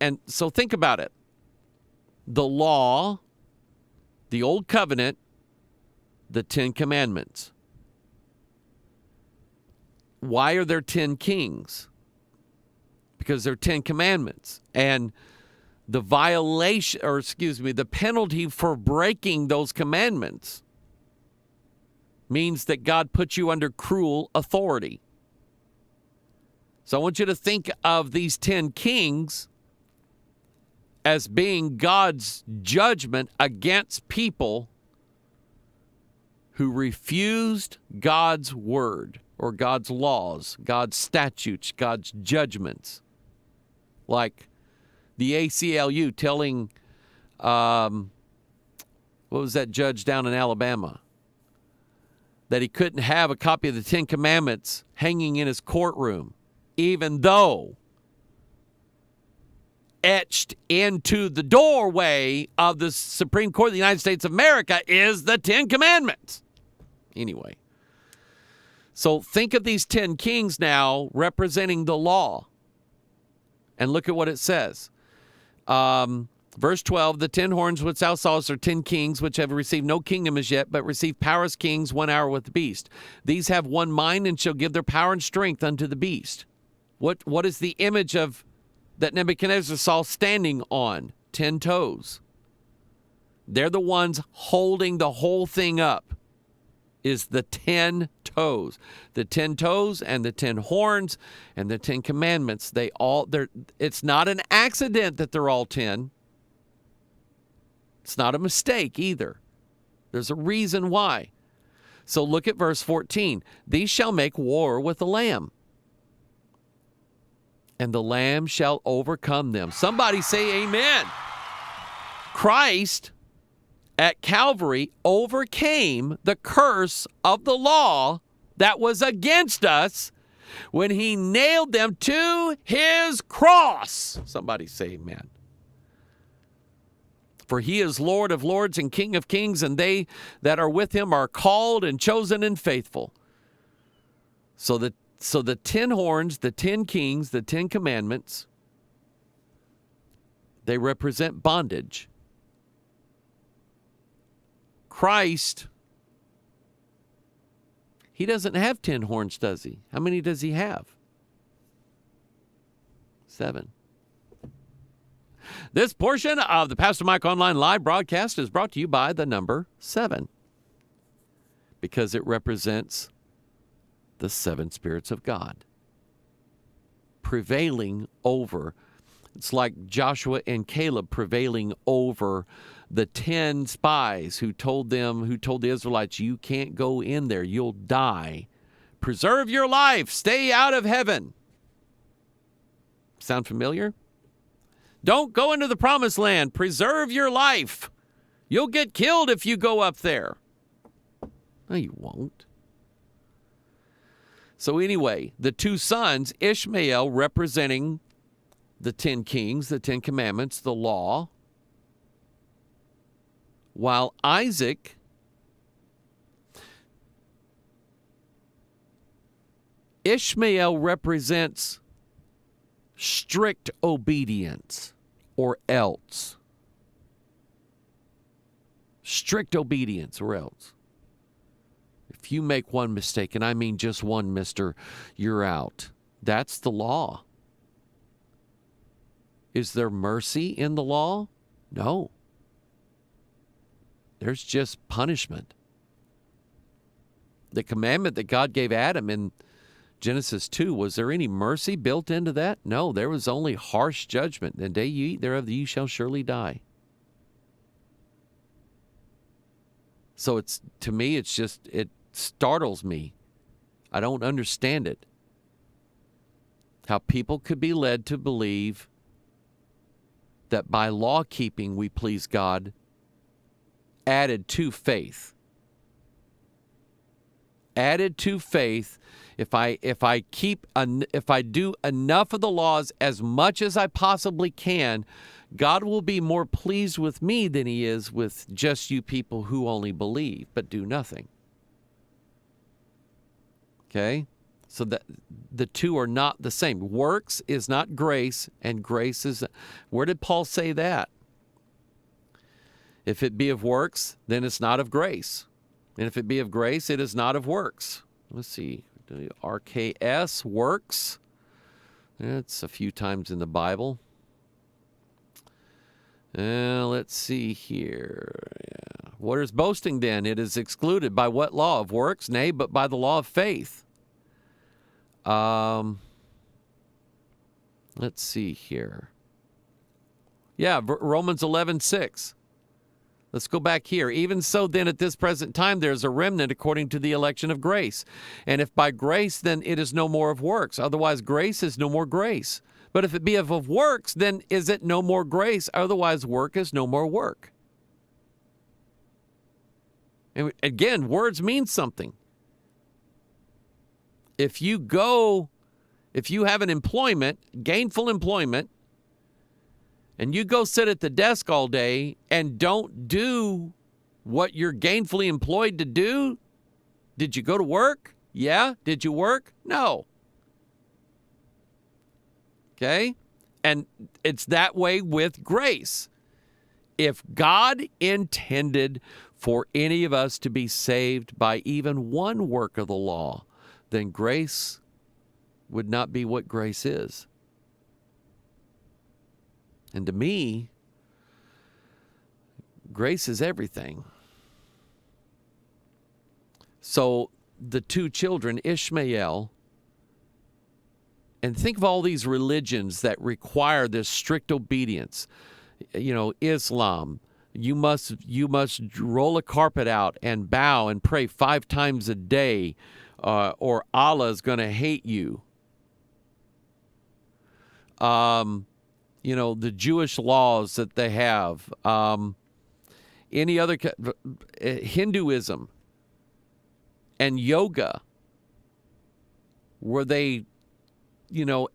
and so think about it. The law, the old covenant, the 10 commandments. Why are there 10 kings? Because there are 10 commandments. And the the penalty for breaking those commandments means that God puts you under cruel authority. So I want you to think of these 10 kings as being God's judgment against people who refused God's word or God's laws, God's statutes, God's judgments. like the ACLU telling, what was that judge down in Alabama, that he couldn't have a copy of the Ten Commandments hanging in his courtroom, even though etched into the doorway of the Supreme Court of the United States of America is the Ten Commandments. Anyway, so think of these 10 kings now representing the law. And look at what it says. Verse 12, the 10 horns which thou sawest are 10 kings, which have received no kingdom as yet, but receive power as kings 1 hour with the beast. These have one mind and shall give their power and strength unto the beast. What is the image of that Nebuchadnezzar saw standing on? 10 toes. They're the ones holding the whole thing up, is the 10 toes. The 10 toes and the 10 horns and the 10 commandments, it's not an accident that they're all 10. It's not a mistake either. There's a reason why. So look at verse 14. These shall make war with the Lamb, and the Lamb shall overcome them. Somebody say amen. Christ at Calvary overcame the curse of the law that was against us when he nailed them to his cross. Somebody say amen. For he is Lord of lords and King of kings, and they that are with him are called and chosen and faithful. So the 10 horns, the 10 kings, the 10 commandments, they represent bondage. Christ, he doesn't have 10 horns, does he? How many does he have? 7. This portion of the Pastor Mike Online live broadcast is brought to you by the number 7, because it represents the 7 spirits of God prevailing over. It's like Joshua and Caleb prevailing over the 10 spies who told the Israelites, you can't go in there, you'll die. Preserve your life, stay out of heaven. Sound familiar? Don't go into the promised land, preserve your life. You'll get killed if you go up there. No, you won't. So anyway, the 2 sons, Ishmael representing the 10 kings, the 10 commandments, the law, while Ishmael represents strict obedience or else. Strict obedience or else. If you make one mistake, and I mean just one, mister, you're out. That's the law. Is there mercy in the law? No. There's just punishment. The commandment that God gave Adam in Genesis 2, was there any mercy built into that? No, there was only harsh judgment. The day you eat thereof, you shall surely die. So to me, it startles me. I don't understand it. How people could be led to believe that by law keeping we please God, added to faith. Added to faith, if I do enough of the laws as much as I possibly can, God will be more pleased with me than he is with just you people who only believe but do nothing. Okay? So that the two are not the same. Works is not grace, and grace is... Where did Paul say that? If it be of works, then it's not of grace. And if it be of grace, it is not of works. Let's see. RKS, works. It's a few times in the Bible. Let's see here. Yeah. What is boasting then? It is excluded. By what law? Of works? Nay, but by the law of faith. Let's see here. Yeah, Romans 11:6. Let's go back here. Even so then at this present time there is a remnant according to the election of grace. And if by grace, then it is no more of works. Otherwise grace is no more grace. But if it be of works, then is it no more grace? Otherwise, work is no more work. And again, words mean something. If you have an employment, gainful employment, and you go sit at the desk all day and don't do what you're gainfully employed to do, did you go to work? Yeah. Did you work? No. Okay? And it's that way with grace. If God intended for any of us to be saved by even one work of the law, then grace would not be what grace is. And to me, grace is everything. So the two children, Ishmael, and think of all these religions that require this strict obedience. Islam, you must roll a carpet out and bow and pray 5 times a day, or Allah is going to hate you. The Jewish laws that they have, any other Hinduism and yoga, where they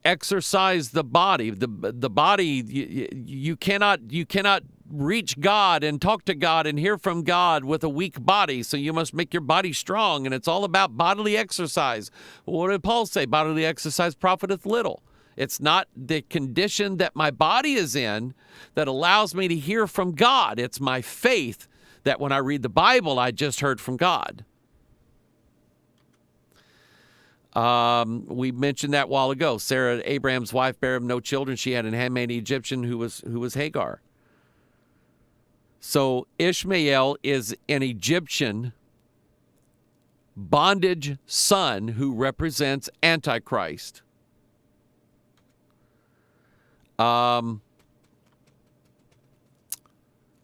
exercise the body. The body, you cannot reach God and talk to God and hear from God with a weak body, so you must make your body strong, and it's all about bodily exercise. What did Paul say? Bodily exercise profiteth little. It's not the condition that my body is in that allows me to hear from God. It's my faith that when I read the Bible, I just heard from God. We mentioned that a while ago. Sarah, Abraham's wife, bare him no children. She had an handmaid Egyptian who was Hagar. So Ishmael is an Egyptian bondage son who represents AntiChrist.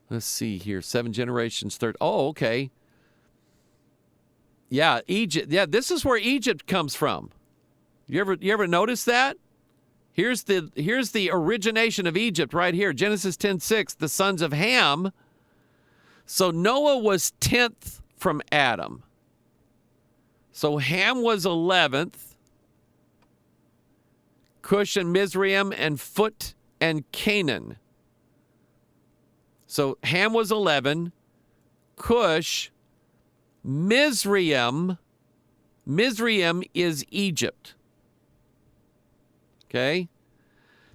Let's see here. 7 generations, third. Oh, okay. Yeah, Egypt. Yeah, this is where Egypt comes from. You ever notice that? Here's the origination of Egypt right here. Genesis 10:6, the sons of Ham. So Noah was 10th from Adam. So Ham was 11th. Cush and Mizraim and Phut and Canaan. So Ham was 11. Cush, Mizraim is Egypt. Okay?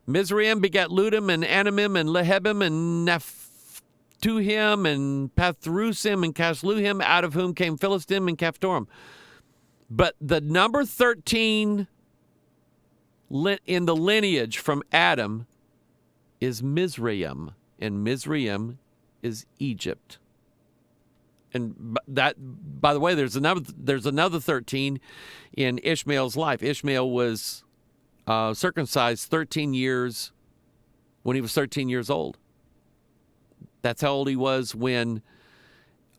Mizraim begat Ludum and Anamim and Lehebim and Naphtuhim and Pathrusim and Casluhim, out of whom came Philistim and Caphtorim. But the number 13 in the lineage from Adam is Mizraim, and Mizraim is Egypt. And that, by the way, there's another 13 in Ishmael's life. Ishmael was circumcised 13 years when he was 13 years old. That's how old he was when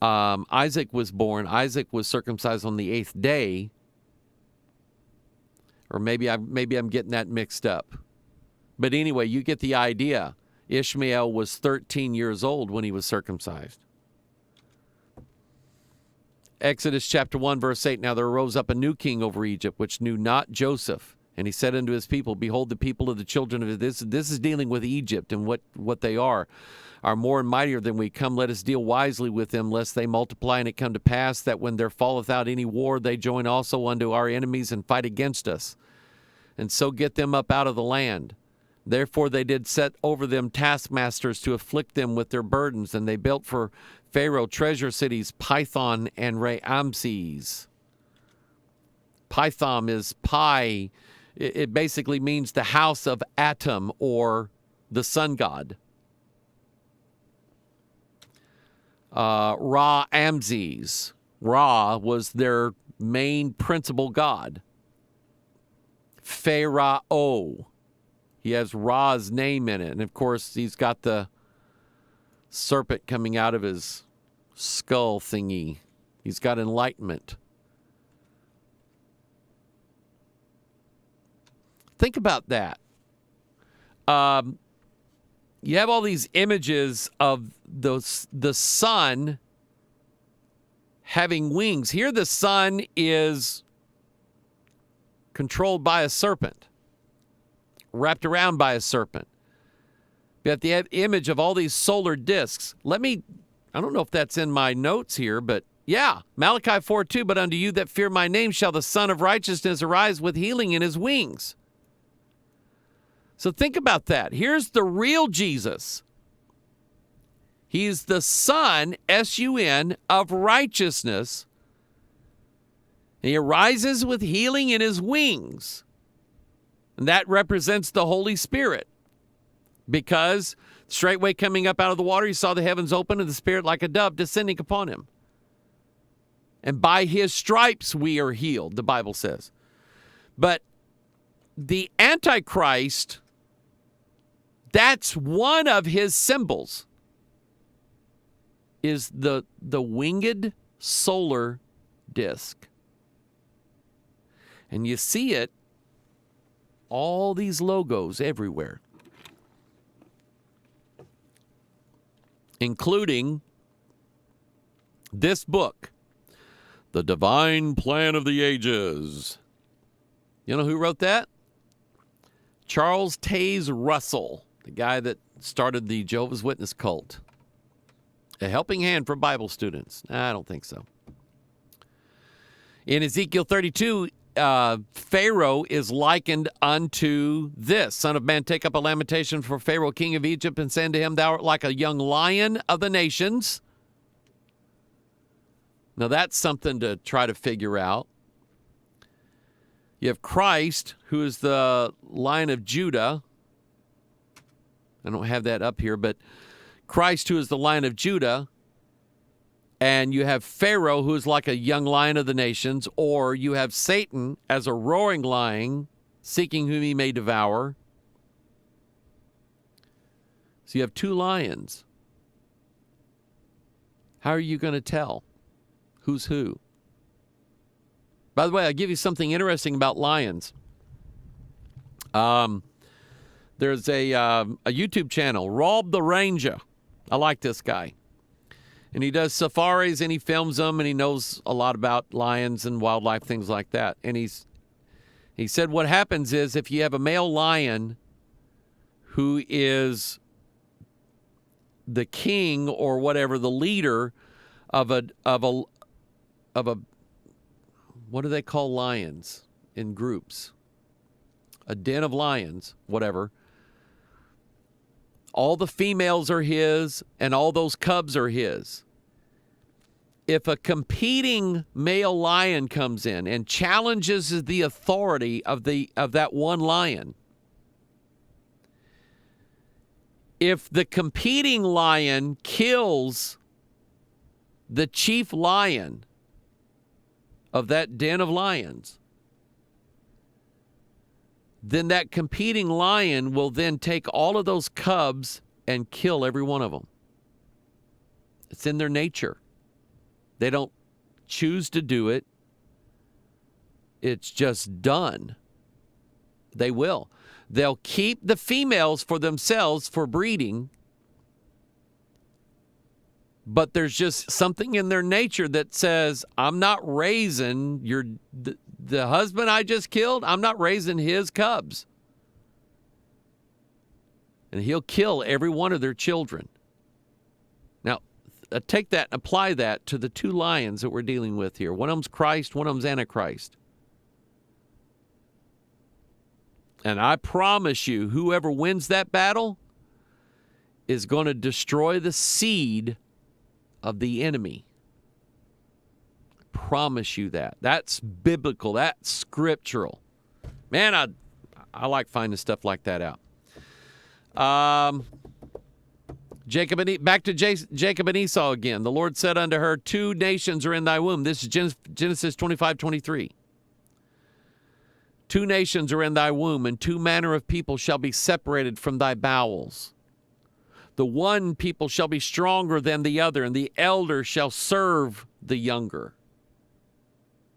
Isaac was born. Isaac was circumcised on the 8th day. Or maybe I'm getting that mixed up. But anyway, you get the idea. Ishmael was 13 years old when he was circumcised. Exodus chapter 1, verse 8, now there arose up a new king over Egypt, which knew not Joseph. And he said unto his people, behold, the people of the children of this is dealing with Egypt and what they are more and mightier than we. Come, let us deal wisely with them, lest they multiply, and it come to pass that when there falleth out any war, they join also unto our enemies and fight against us, and so get them up out of the land. Therefore they did set over them taskmasters to afflict them with their burdens, and they built for Pharaoh treasure cities, Python and Ramses. Python is Pi. It basically means the house of Atum, or the sun god. Ra-Amses. Ra was their main principal god. Pharaoh. He has Ra's name in it. And of course, he's got the serpent coming out of his skull thingy. He's got enlightenment. Think about that. You have all these images of the sun having wings. Here the sun is controlled by a serpent, wrapped around by a serpent. You have the image of all these solar discs. I don't know if that's in my notes here, but yeah, Malachi 4:2, but unto you that fear my name shall the Son of Righteousness arise with healing in his wings. So think about that. Here's the real Jesus. He's the Son, S-U-N, of righteousness. He arises with healing in his wings. And that represents the Holy Spirit. Because straightway coming up out of the water, he saw the heavens open and the Spirit like a dove descending upon him. And by his stripes we are healed, the Bible says. But the AntiChrist, that's one of his symbols, is the winged solar disk. And you see it, all these logos everywhere, including this book, The Divine Plan of the Ages. You know who wrote that? Charles Taze Russell, the guy that started the Jehovah's Witness cult. A helping hand for Bible students. I don't think so. In Ezekiel 32, Pharaoh is likened unto this. Son of man, take up a lamentation for Pharaoh, king of Egypt, and say unto him, thou art like a young lion of the nations. Now that's something to try to figure out. You have Christ, who is the Lion of Judah. I don't have that up here, but Christ, who is the Lion of Judah. And you have Pharaoh, who is like a young lion of the nations. Or you have Satan as a roaring lion, seeking whom he may devour. So you have two lions. How are you going to tell who's who? By the way, I'll give you something interesting about lions. There's a YouTube channel, Rob the Ranger. I like this guy. And he does safaris and he films them and he knows a lot about lions and wildlife, things like that. And he said what happens is if you have a male lion who is the king or whatever, the leader of a what do they call lions in groups? A den of lions, whatever. All the females are his, and all those cubs are his. If a competing male lion comes in and challenges the authority of that one lion, if the competing lion kills the chief lion of that den of lions, then that competing lion will then take all of those cubs and kill every one of them. It's in their nature. They don't choose to do it. It's just done. They will. They'll keep the females for themselves for breeding, but there's just something in their nature that says, I'm not raising the husband I just killed, I'm not raising his cubs. And he'll kill every one of their children. Now, take that and apply that to the two lions that we're dealing with here. One of them's Christ, one of them's Antichrist. And I promise you, whoever wins that battle is going to destroy the seed of the enemy. Promise you that. That's biblical. That's scriptural. Man, I like finding stuff like that out. Back to Jacob and Esau again. The Lord said unto her, 2 nations are in thy womb. This is Genesis 25:23. 2 nations are in thy womb, and 2 manner of people shall be separated from thy bowels. The one people shall be stronger than the other, and the elder shall serve the younger.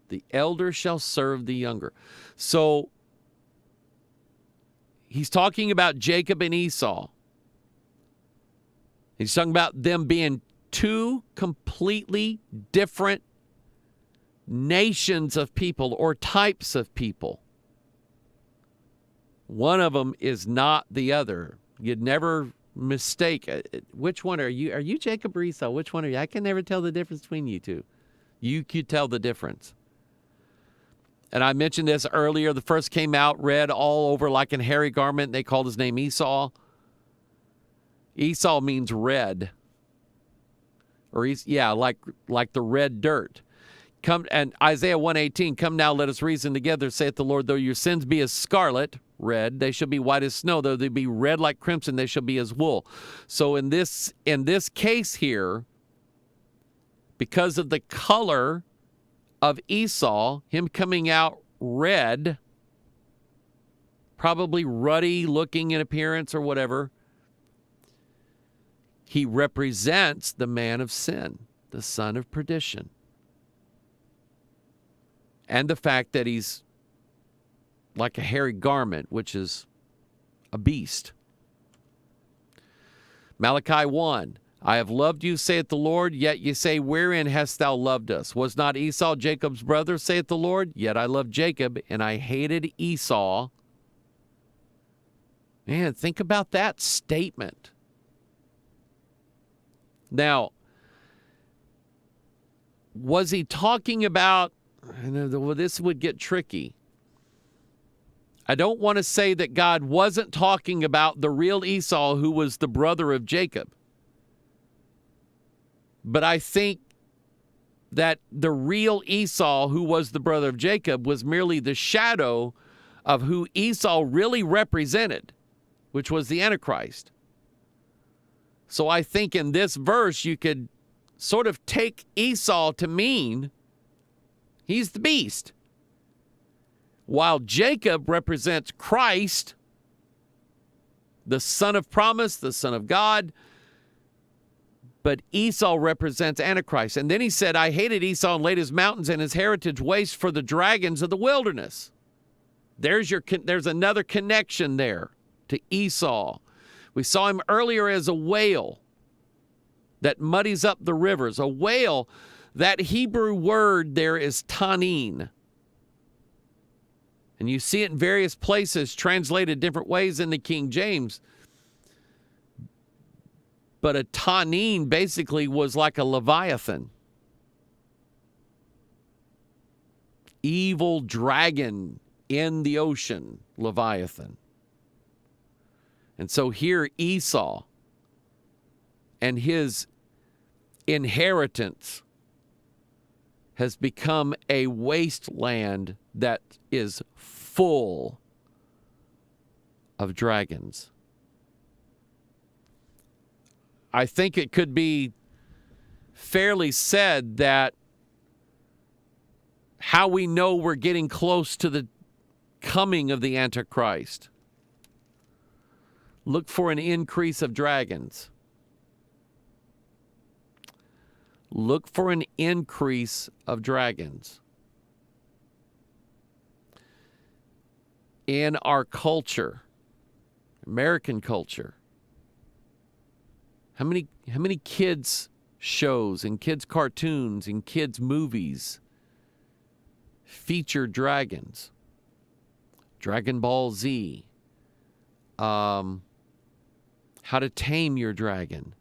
The elder shall serve the younger. So he's talking about Jacob and Esau. He's talking about them being two completely different nations of people or types of people. One of them is not the other. You'd never mistake. Which one are you? Are you Jacob or Esau? Which one are you? I can never tell the difference between you two. You could tell the difference. And I mentioned this earlier. The first came out red all over like a hairy garment. They called his name Esau. Esau means red. Or like the red dirt. Come and Isaiah 1:18, come now, let us reason together, saith the Lord, though your sins be as scarlet, red, they shall be white as snow, though they be red like crimson, they shall be as wool. So in this case here, because of the color of Esau, him coming out red, probably ruddy looking in appearance or whatever, he represents the man of sin, the son of perdition. And the fact that he's like a hairy garment, which is a beast. Malachi 1, I have loved you, saith the Lord, yet ye say, wherein hast thou loved us? Was not Esau Jacob's brother, saith the Lord? Yet I loved Jacob, and I hated Esau. Man, think about that statement. Now, was he talking about, well, this would get tricky. I don't want to say that God wasn't talking about the real Esau who was the brother of Jacob. But I think that the real Esau who was the brother of Jacob was merely the shadow of who Esau really represented, which was the AntiChrist. So I think in this verse you could sort of take Esau to mean he's the beast. While Jacob represents Christ, the son of promise, the son of God, but Esau represents Antichrist. And then he said, I hated Esau and laid his mountains and his heritage waste for the dragons of the wilderness. There's another connection there to Esau. We saw him earlier as a whale that muddies up the rivers. A whale, that Hebrew word there is tanin. And you see it in various places translated different ways in the King James. But a tanin basically was like a leviathan. Evil dragon in the ocean, leviathan. And so here Esau and his inheritance has become a wasteland that is full of dragons. I think it could be fairly said that how we know we're getting close to the coming of the Antichrist. Look for an increase of dragons. Look for an increase of dragons. In our culture, American culture, how many kids shows and kids cartoons and kids movies feature dragons? Dragon Ball Z. How to Tame Your Dragon.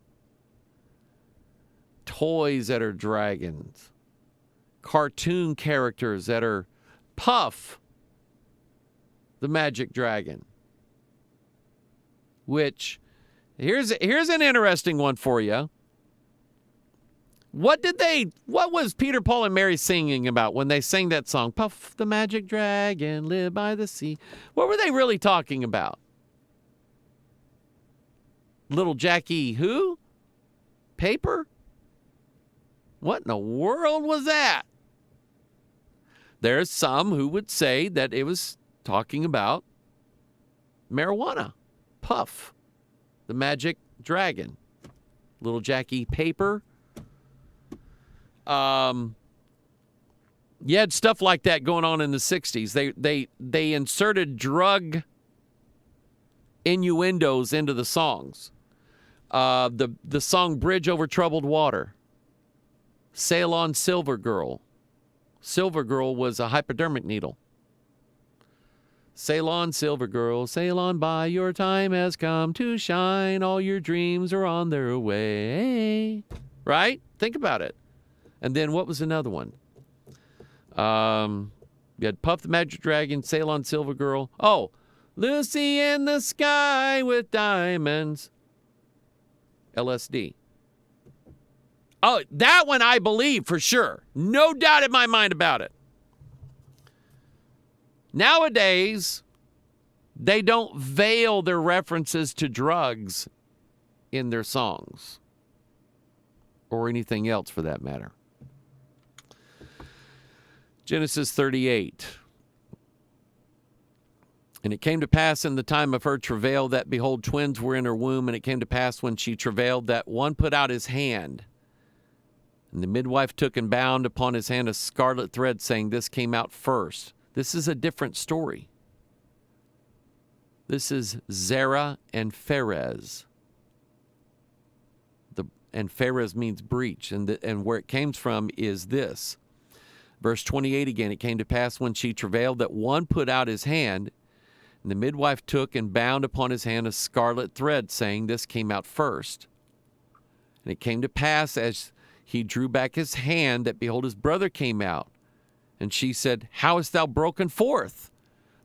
Toys that are dragons. Cartoon characters that are Puff, the magic dragon. Which, here's an interesting one for you. What was Peter, Paul, and Mary singing about when they sang that song? Puff the magic dragon, live by the sea. What were they really talking about? Little Jackie who? Paper? What in the world was that? There's some who would say that it was talking about marijuana. Puff, the magic dragon. Little Jackie Paper. You had stuff like that going on in the 60s. They inserted drug innuendos into the songs. The song Bridge Over Troubled Water. Sail On Silver Girl. Silver Girl was a hypodermic needle. Sail on, silver girl, sail on by, your time has come to shine, all your dreams are on their way. Right? Think about it. And then what was another one? You had Puff the Magic Dragon, Sail on, Silver Girl. Oh, Lucy in the Sky with Diamonds. LSD. Oh, that one I believe for sure. No doubt in my mind about it. Nowadays, they don't veil their references to drugs in their songs. Or anything else for that matter. Genesis 38. And it came to pass in the time of her travail that, behold, twins were in her womb. And it came to pass when she travailed that one put out his hand. And the midwife took and bound upon his hand a scarlet thread, saying, this came out first. This is a different story. This is Zerah and Pharez. And Pharez means breach. And where it came from is this. Verse 28 again, it came to pass when she travailed that one put out his hand, and the midwife took and bound upon his hand a scarlet thread, saying, this came out first. And it came to pass as he drew back his hand that, behold, his brother came out. And she said, how hast thou broken forth?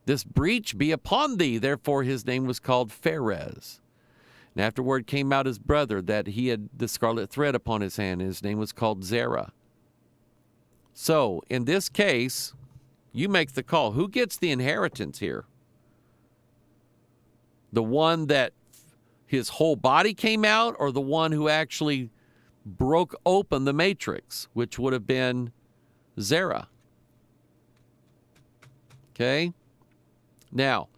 This breach be upon thee. Therefore his name was called Pharez. And afterward came out his brother, that he had the scarlet thread upon his hand, and his name was called Zerah. So, in this case, you make the call. Who gets the inheritance here? The one that his whole body came out, or the one who actually broke open the matrix, which would have been Zerah? Okay? Now,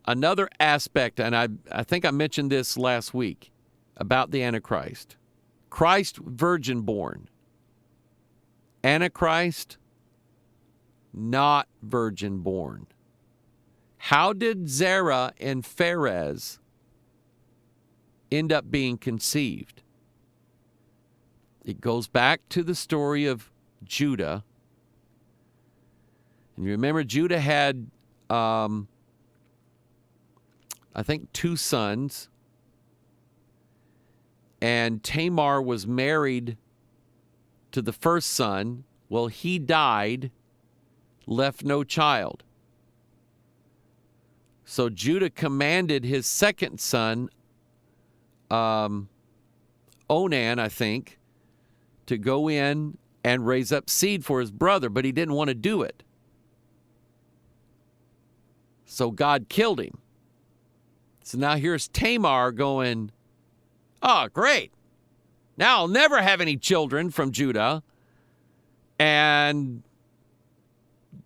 another aspect, and I think I mentioned this last week, about the Antichrist. Christ virgin born. Antichrist, not virgin born. How did Zerah and Pharez end up being conceived? It goes back to the story of Judah. And you remember Judah had, I think, 2 sons. And Tamar was married to the first son. Well, he died, left no child. So Judah commanded his second son, Onan, I think, to go in and raise up seed for his brother, but he didn't want to do it. So God killed him. So now here's Tamar going, oh, great. Now I'll never have any children from Judah. And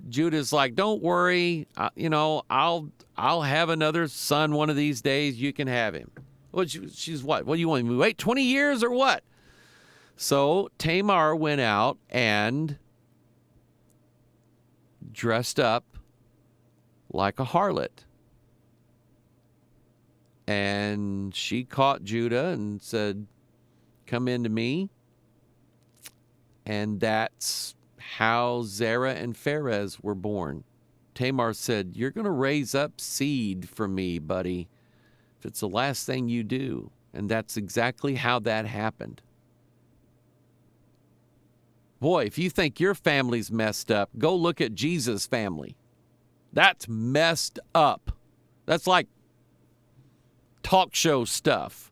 Judah's like, don't worry, I'll have another son one of these days. You can have him. Well, she's what? What do you want me to wait 20 years or what? So Tamar went out and dressed up like a harlot. And she caught Judah and said, come into me. And that's how Zerah and Pharez were born. Tamar said, you're going to raise up seed for me, buddy, if it's the last thing you do. And that's exactly how that happened. Boy, if you think your family's messed up, go look at Jesus' family. That's messed up. That's like talk show stuff.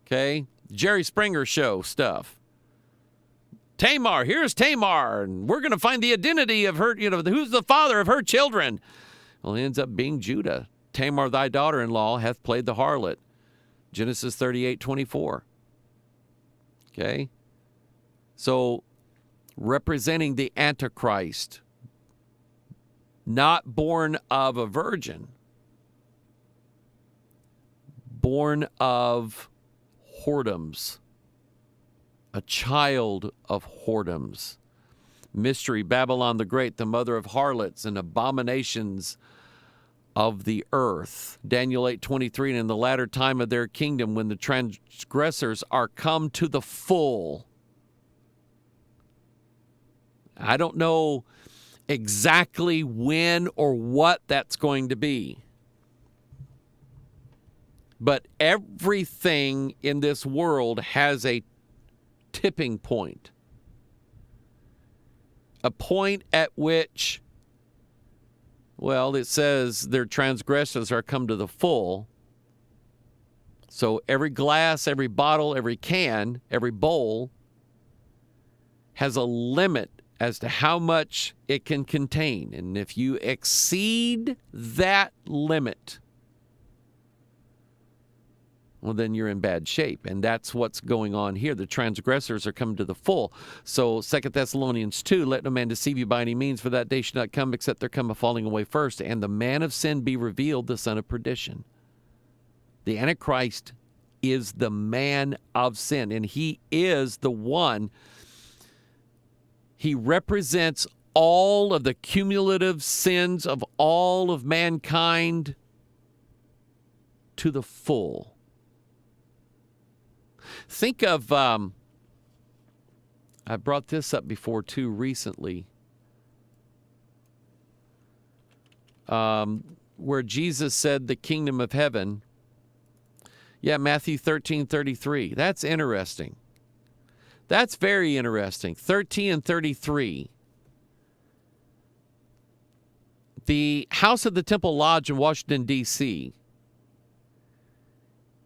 Okay? Jerry Springer show stuff. Tamar, here's Tamar, and we're going to find the identity of her, who's the father of her children. Well, it ends up being Judah. Tamar, thy daughter-in-law, hath played the harlot. Genesis 38:24. Okay? So, representing the Antichrist, not born of a virgin, born of whoredoms, a child of whoredoms. Mystery, Babylon the Great, the mother of harlots and abominations of the earth. Daniel 8:23, and in the latter time of their kingdom, when the transgressors are come to the full. I don't know exactly when or what that's going to be. But everything in this world has a tipping point. A point at which, well, it says their transgressions are come to the full. So every glass, every bottle, every can, every bowl has a limit as to how much it can contain. And if you exceed that limit, well, then you're in bad shape. And that's what's going on here. The transgressors are coming to the full. So 2 Thessalonians 2, let no man deceive you by any means, for that day should not come except there come a falling away first, and the man of sin be revealed, the son of perdition. The AntiChrist is the man of sin, and he is the one. He represents all of the cumulative sins of all of mankind to the full. Think of, I brought this up before too recently, where Jesus said the kingdom of heaven. Yeah, Matthew 13:33. That's interesting. That's very interesting. 13 and 33. The house of the Temple Lodge in Washington, D.C.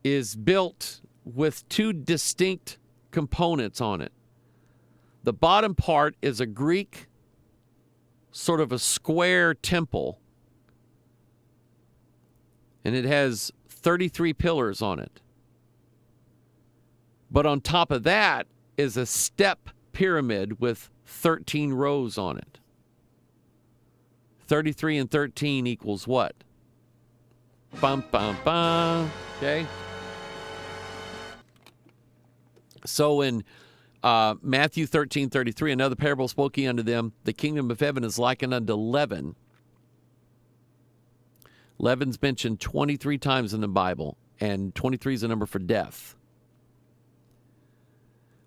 is built with two distinct components on it. The bottom part is a Greek, sort of a square temple, and it has 33 pillars on it. But on top of that is a step pyramid with 13 rows on it. 33 and 13 equals what? Bum, bum, bum. Okay? So in Matthew 13:33, another parable spoke he unto them, the kingdom of heaven is likened unto leaven. Leaven's mentioned 23 times in the Bible, and 23 is a number for death.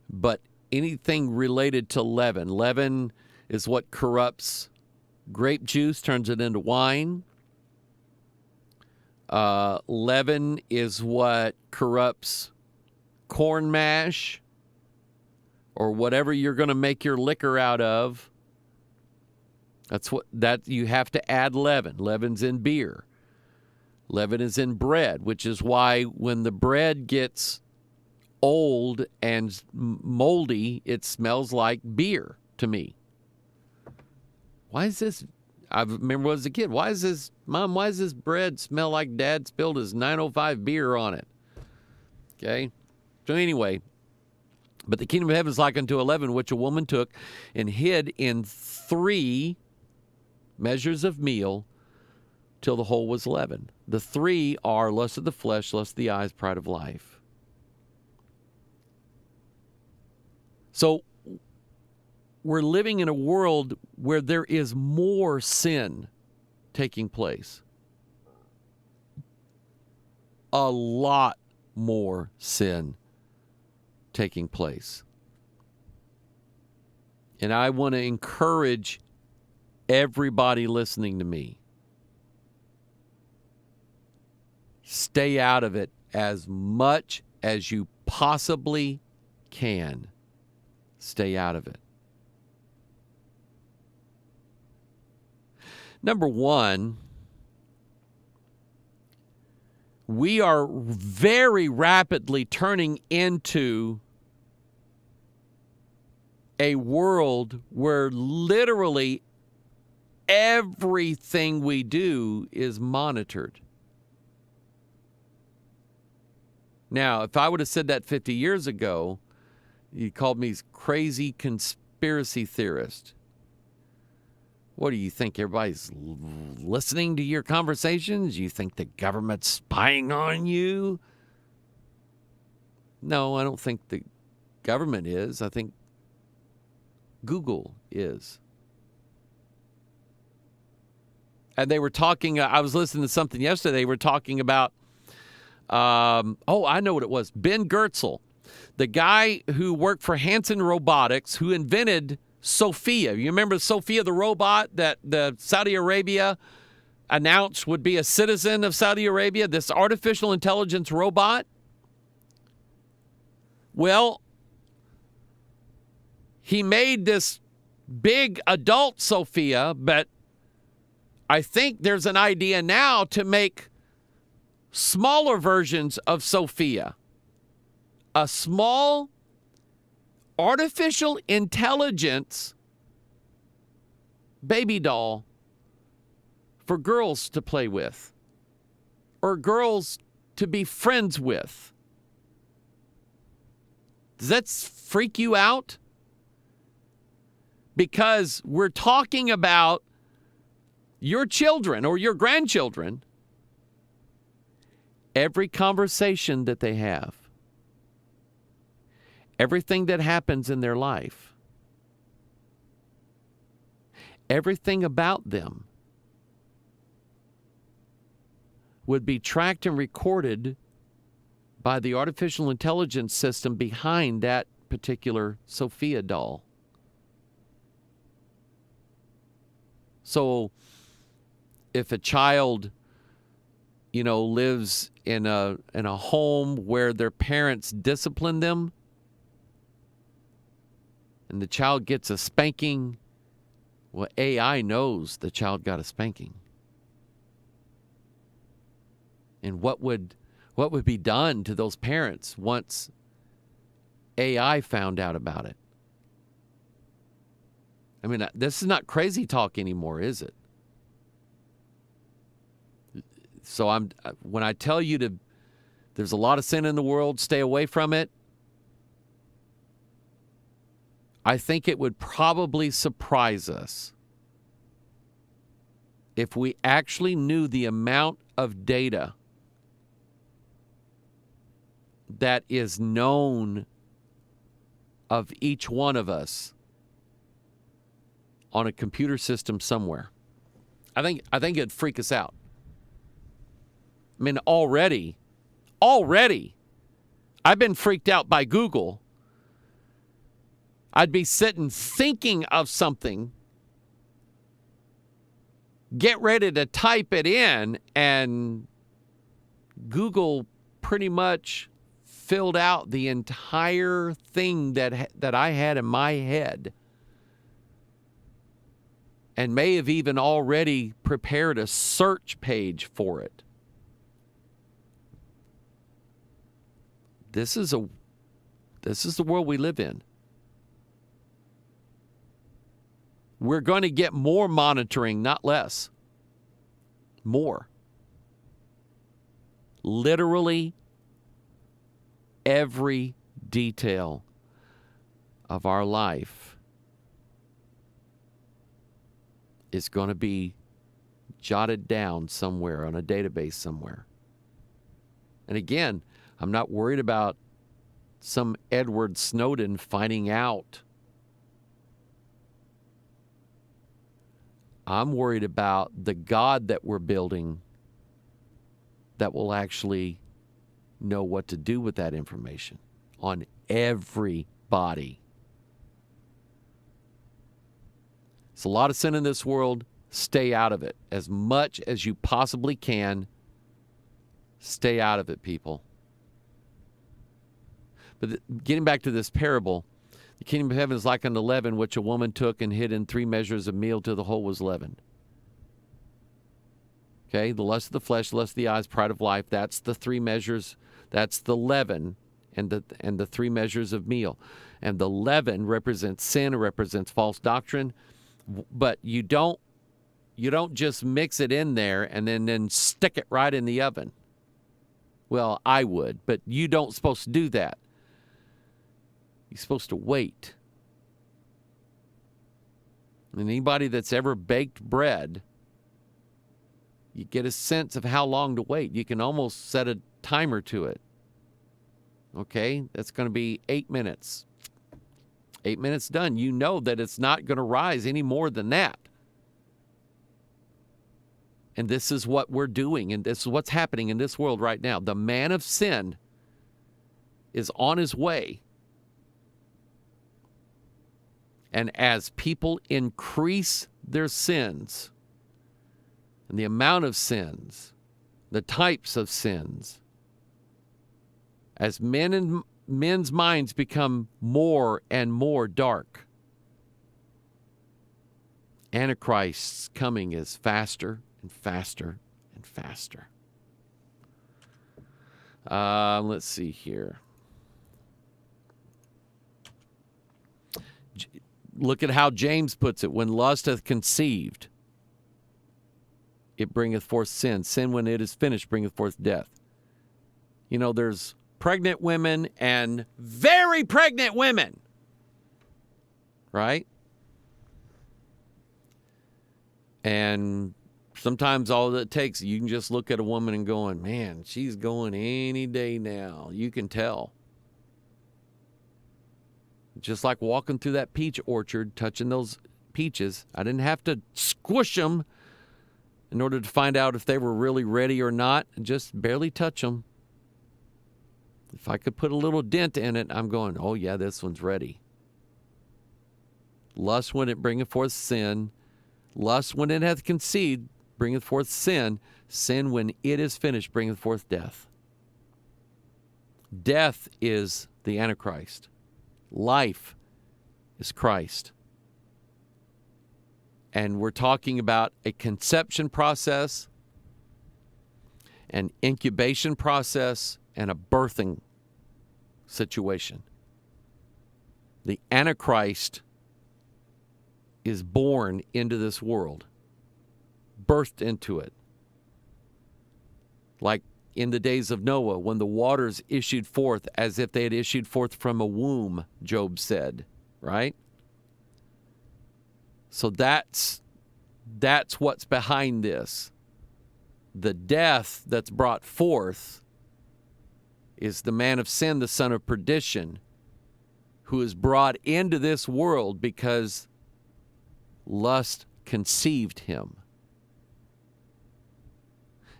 But anything related to leaven, leaven is what corrupts grape juice, turns it into wine. Leaven is what corrupts corn mash or whatever you're going to make your liquor out of. That you have to add leaven. Leaven's in beer. Leaven is in bread, which is why when the bread gets old and moldy, it smells like beer to me. Why is this? I remember as a kid, Mom, why does this bread smell like Dad spilled his 905 beer on it? Okay. So anyway, but the kingdom of heaven is like unto a leaven, which a woman took and hid in 3 measures of meal till the whole was leavened. The 3 are lust of the flesh, lust of the eyes, pride of life. So we're living in a world where there is more sin taking place. A lot more sin taking place. And I want to encourage everybody listening to me, stay out of it as much as you possibly can. Stay out of it. Number one, we are very rapidly turning into a world where literally everything we do is monitored. Now, if I would have said that 50 years ago, you called me crazy conspiracy theorist. What do you think? Everybody's listening to your conversations? You think the government's spying on you? No, I don't think the government is. I think Google is. And they were talking, I was listening to something yesterday. They were talking about, I know what it was. Ben Goertzel, the guy who worked for Hanson Robotics, who invented Sophia. You remember Sophia the robot that the Saudi Arabia announced would be a citizen of Saudi Arabia, this artificial intelligence robot? Well, he made this big adult Sophia, but I think there's an idea now to make smaller versions of Sophia. A small artificial intelligence baby doll for girls to play with or girls to be friends with. Does that freak you out? Because we're talking about your children or your grandchildren, every conversation that they have, everything that happens in their life, everything about them would be tracked and recorded by the artificial intelligence system behind that particular Sophia doll. So if a child, lives in a home where their parents discipline them and the child gets a spanking, well, AI knows the child got a spanking. And what would be done to those parents once AI found out about it? I mean, this is not crazy talk anymore, is it? So when I tell you there's a lot of sin in the world, stay away from it. I think it would probably surprise us if we actually knew the amount of data that is known of each one of us on a computer system somewhere. I think it'd freak us out. I mean, already, I've been freaked out by Google. I'd be sitting thinking of something, get ready to type it in, and Google pretty much filled out the entire thing that I had in my head, and may have even already prepared a search page for it. This is the world we live in. We're going to get more monitoring, not less. More. Literally every detail of our life is going to be jotted down somewhere on a database somewhere. And again, I'm not worried about some Edward Snowden finding out. I'm worried about the God that we're building that will actually know what to do with that information on everybody. It's a lot of sin in this world. Stay out of it. As much as you possibly can, stay out of it, people. But getting back to this parable, the kingdom of heaven is like unto leaven, which a woman took and hid in 3 measures of meal till the whole was leavened. Okay, the lust of the flesh, the lust of the eyes, pride of life, that's the 3 measures, that's the leaven and the 3 measures of meal. And the leaven represents sin, it represents false doctrine, but you don't just mix it in there and then stick it right in the oven. Well, I would, but you don't supposed to do that. You're supposed to wait. And anybody that's ever baked bread, you get a sense of how long to wait. You can almost set a timer to it. Okay? That's going to be 8 minutes. 8 minutes done. You know that it's not going to rise any more than that. And this is what we're doing, and this is what's happening in this world right now. The man of sin is on his way. And as people increase their sins, and the amount of sins, the types of sins, as men's minds become more and more dark, Antichrist's coming is faster and faster and faster. Let's see here. Look at how James puts it. When lust hath conceived, it bringeth forth sin. Sin, when it is finished, bringeth forth death. You know, there's pregnant women and very pregnant women, right? And sometimes all it takes, you can just look at a woman and going, man, she's going any day now. You can tell. Just like walking through that peach orchard, touching those peaches. I didn't have to squish them in order to find out if they were really ready or not. Just barely touch them. If I could put a little dent in it, I'm going, oh yeah, this one's ready. Lust, when it bringeth forth sin. Lust, when it hath conceived, bringeth forth sin. Sin, when it is finished, bringeth forth death. Death is the Antichrist. Life is Christ. And we're talking about a conception process, an incubation process, and a birthing situation. The Antichrist is born into this world, birthed into it. Like in the days of Noah, when the waters issued forth as if they had issued forth from a womb, Job said, right? So that's what's behind this. The death that's brought forth is the man of sin, the son of perdition, who is brought into this world because lust conceived him.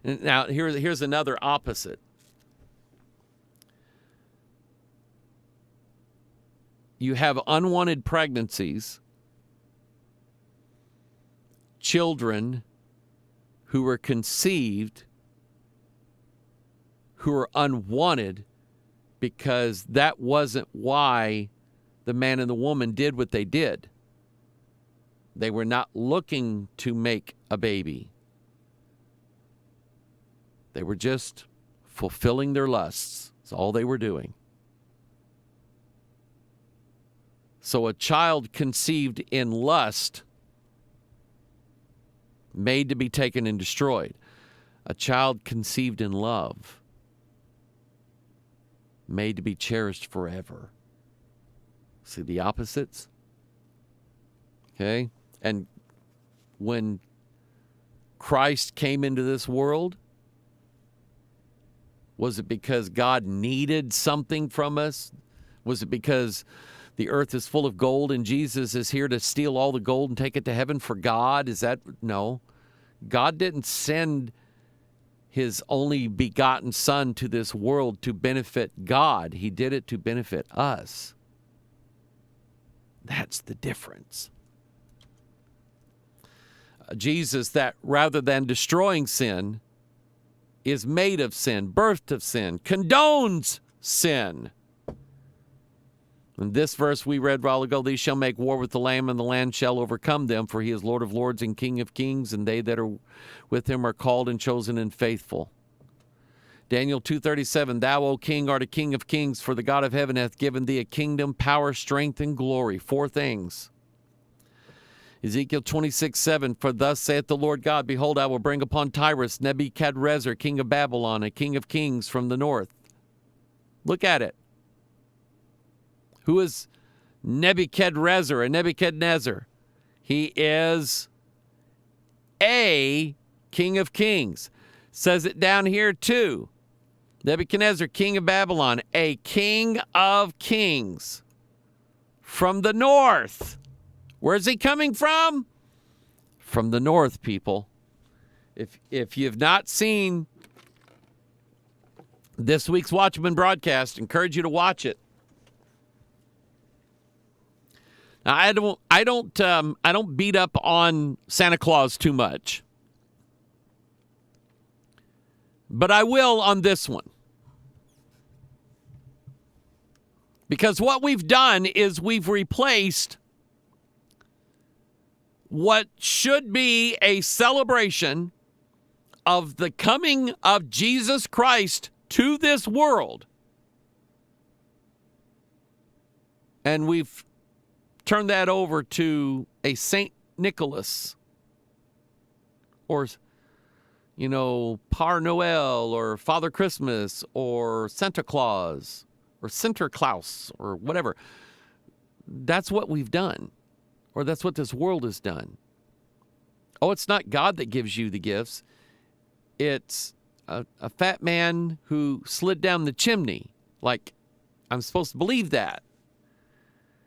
Now, here's another opposite. You have unwanted pregnancies, children who were conceived who are unwanted because that wasn't why the man and the woman did what they did. They were not looking to make a baby. They were just fulfilling their lusts. That's all they were doing. So a child conceived in lust, made to be taken and destroyed. A child conceived in love, made to be cherished forever. See the opposites? Okay? And when Christ came into this world, was it because God needed something from us? Was it because the earth is full of gold and Jesus is here to steal all the gold and take it to heaven for God? Is that? No. God didn't send his only begotten son to this world to benefit God. He did it to benefit us. That's the difference. Jesus, that rather than destroying sin, is made of sin, birthed of sin, condones sin. In this verse we read a while ago, these shall make war with the Lamb, and the Lamb shall overcome them, for he is Lord of lords and King of kings, and they that are with him are called and chosen and faithful. Daniel 2:37, thou, O King, art a King of kings, for the God of heaven hath given thee a kingdom, power, strength, and glory. 4 things. Ezekiel 26:7, for thus saith the Lord God, behold, I will bring upon Tyrus Nebuchadrezzar, king of Babylon, a king of kings from the north. Look at it. Who is Nebuchadrezzar, and Nebuchadnezzar? He is a king of kings. Says it down here too. Nebuchadnezzar, king of Babylon, a king of kings from the north. Where's he coming from? From the north, people. If you've not seen this week's Watchman broadcast, encourage you to watch it. Now, I don't beat up on Santa Claus too much, but I will on this one. Because what we've done is we've replaced what should be a celebration of the coming of Jesus Christ to this world, and we've turned that over to a Saint Nicholas, or, Par Noel, or Father Christmas, or Santa Claus, or Sinterklaas, or whatever. That's what we've done, or that's what this world has done. Oh, it's not God that gives you the gifts. It's a fat man who slid down the chimney. Like, I'm supposed to believe that.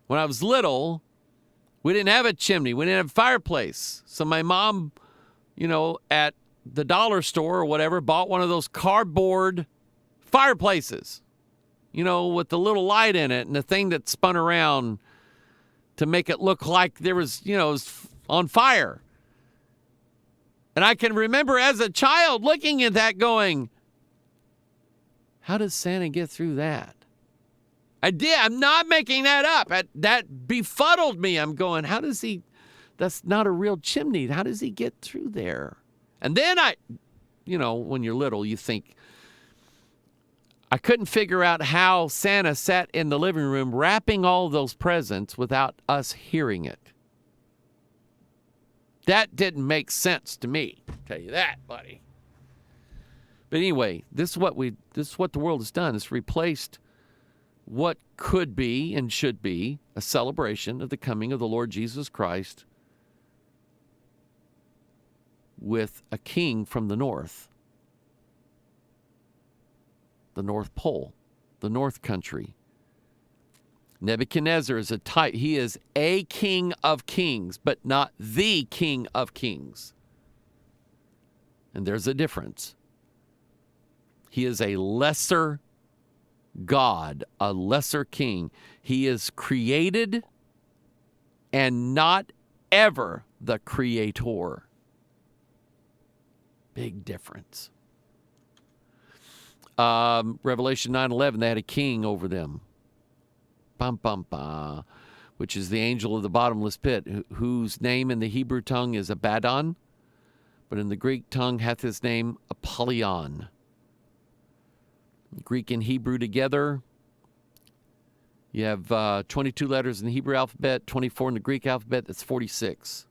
When I was little, we didn't have a chimney. We didn't have a fireplace. So my mom, at the dollar store or whatever, bought one of those cardboard fireplaces, with the little light in it and the thing that spun around to make it look like there was, it was on fire. And I can remember as a child looking at that going, how does Santa get through that? I did. I'm not making that up. That befuddled me. I'm going, how does he, that's not a real chimney. How does he get through there? And then when you're little, you think, I couldn't figure out how Santa sat in the living room wrapping all those presents without us hearing it. That didn't make sense to me. I'll tell you that, buddy. But anyway, this is what the world has done. It's replaced what could be and should be a celebration of the coming of the Lord Jesus Christ with a king from the north. The North Pole, the North Country. Nebuchadnezzar is a type. He is a king of kings, but not the king of kings. And there's a difference. He is a lesser God, a lesser king. He is created and not ever the creator. Big difference. Revelation 9:11, they had a king over them. Bum, bum, bum, which is the angel of the bottomless pit, whose name in the Hebrew tongue is Abaddon, but in the Greek tongue hath his name Apollyon. Greek and Hebrew together, you have 22 letters in the Hebrew alphabet, 24 in the Greek alphabet, that's 46.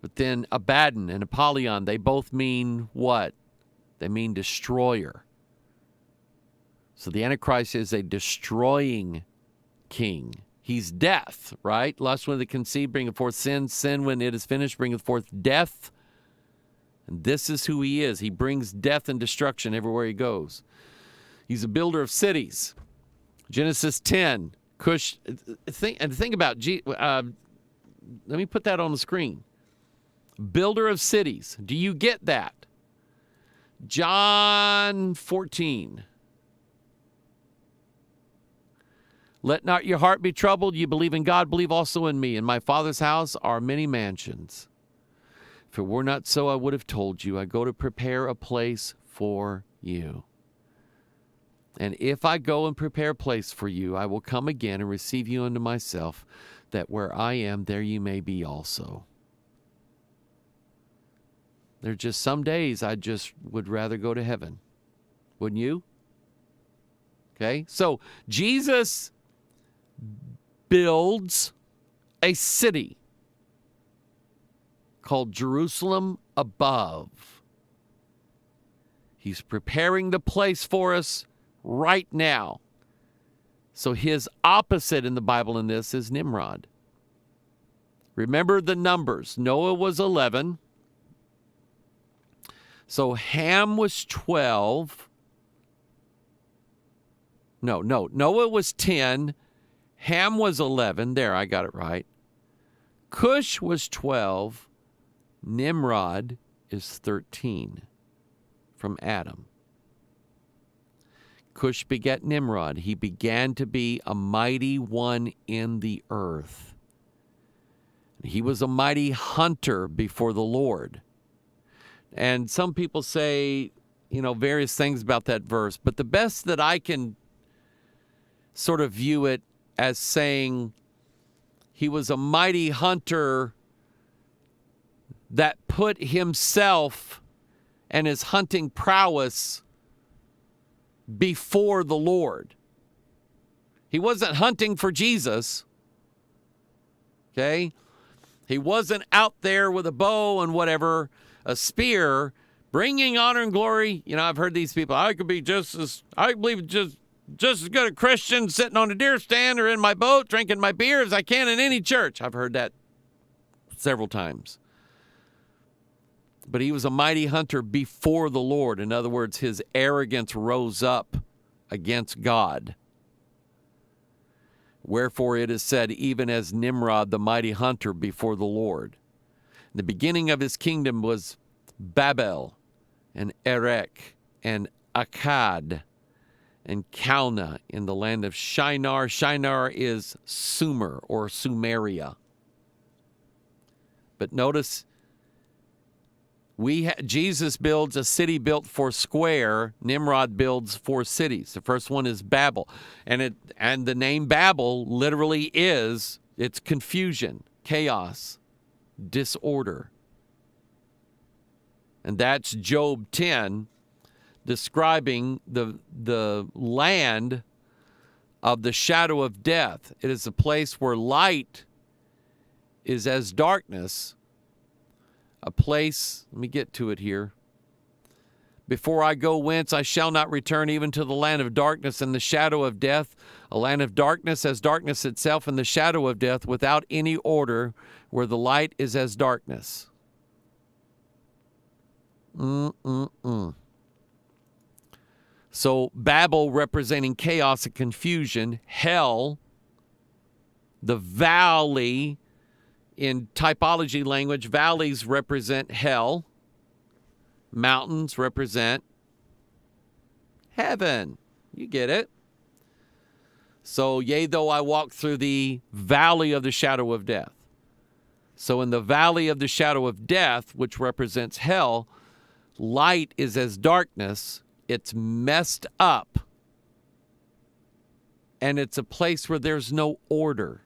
But then Abaddon and Apollyon, they both mean what? They mean destroyer. So the Antichrist is a destroying king. He's death, right? Lust when it conceived, bringeth forth sin. Sin when it is finished, bringeth forth death. And this is who he is. He brings death and destruction everywhere he goes. He's a builder of cities. Genesis 10. Cush. Think about, let me put that on the screen. Builder of cities. Do you get that? John 14. Let not your heart be troubled. You believe in God, believe also in me. In my Father's house are many mansions. If it were not so, I would have told you. I go to prepare a place for you. And if I go and prepare a place for you, I will come again and receive you unto myself, that where I am, there you may be also. There are just some days I just would rather go to heaven. Wouldn't you? Okay, so Jesus builds a city called Jerusalem above. He's preparing the place for us right now. So his opposite in the Bible in this is Nimrod. Remember the numbers. Noah was 11. So Ham was 12. No. Noah was 10. Ham was 11. There, I got it right. Cush was 12. Nimrod is 13 from Adam. Cush begat Nimrod. He began to be a mighty one in the earth. He was a mighty hunter before the Lord. And some people say, various things about that verse, but the best that I can sort of view it as saying he was a mighty hunter that put himself and his hunting prowess before the Lord. He wasn't hunting for Jesus, okay? He wasn't out there with a bow and whatever, a spear, bringing honor and glory. I've heard these people, I believe just as good a Christian sitting on a deer stand or in my boat drinking my beer as I can in any church. I've heard that several times. But he was a mighty hunter before the Lord. In other words, his arrogance rose up against God. Wherefore it is said, even as Nimrod, the mighty hunter before the Lord. The beginning of his kingdom was Babel and Erech and Akkad and Calneh in the land of Shinar. Shinar is Sumer or Sumeria. But notice, Jesus builds a city built for square. Nimrod builds 4 cities. The first one is Babel. And the name Babel literally it's confusion, chaos, disorder. And that's Job 10, describing the land of the shadow of death. It is a place where light is as darkness. A place, let me get to it here. Before I go whence, I shall not return even to the land of darkness and the shadow of death, a land of darkness as darkness itself and the shadow of death, without any order, where the light is as darkness. So Babel representing chaos and confusion, hell, the valley. In typology language, valleys represent hell. Mountains represent heaven. You get it? So, yea, though I walk through the valley of the shadow of death. So in the valley of the shadow of death, which represents hell, light is as darkness. It's messed up. And it's a place where there's no order.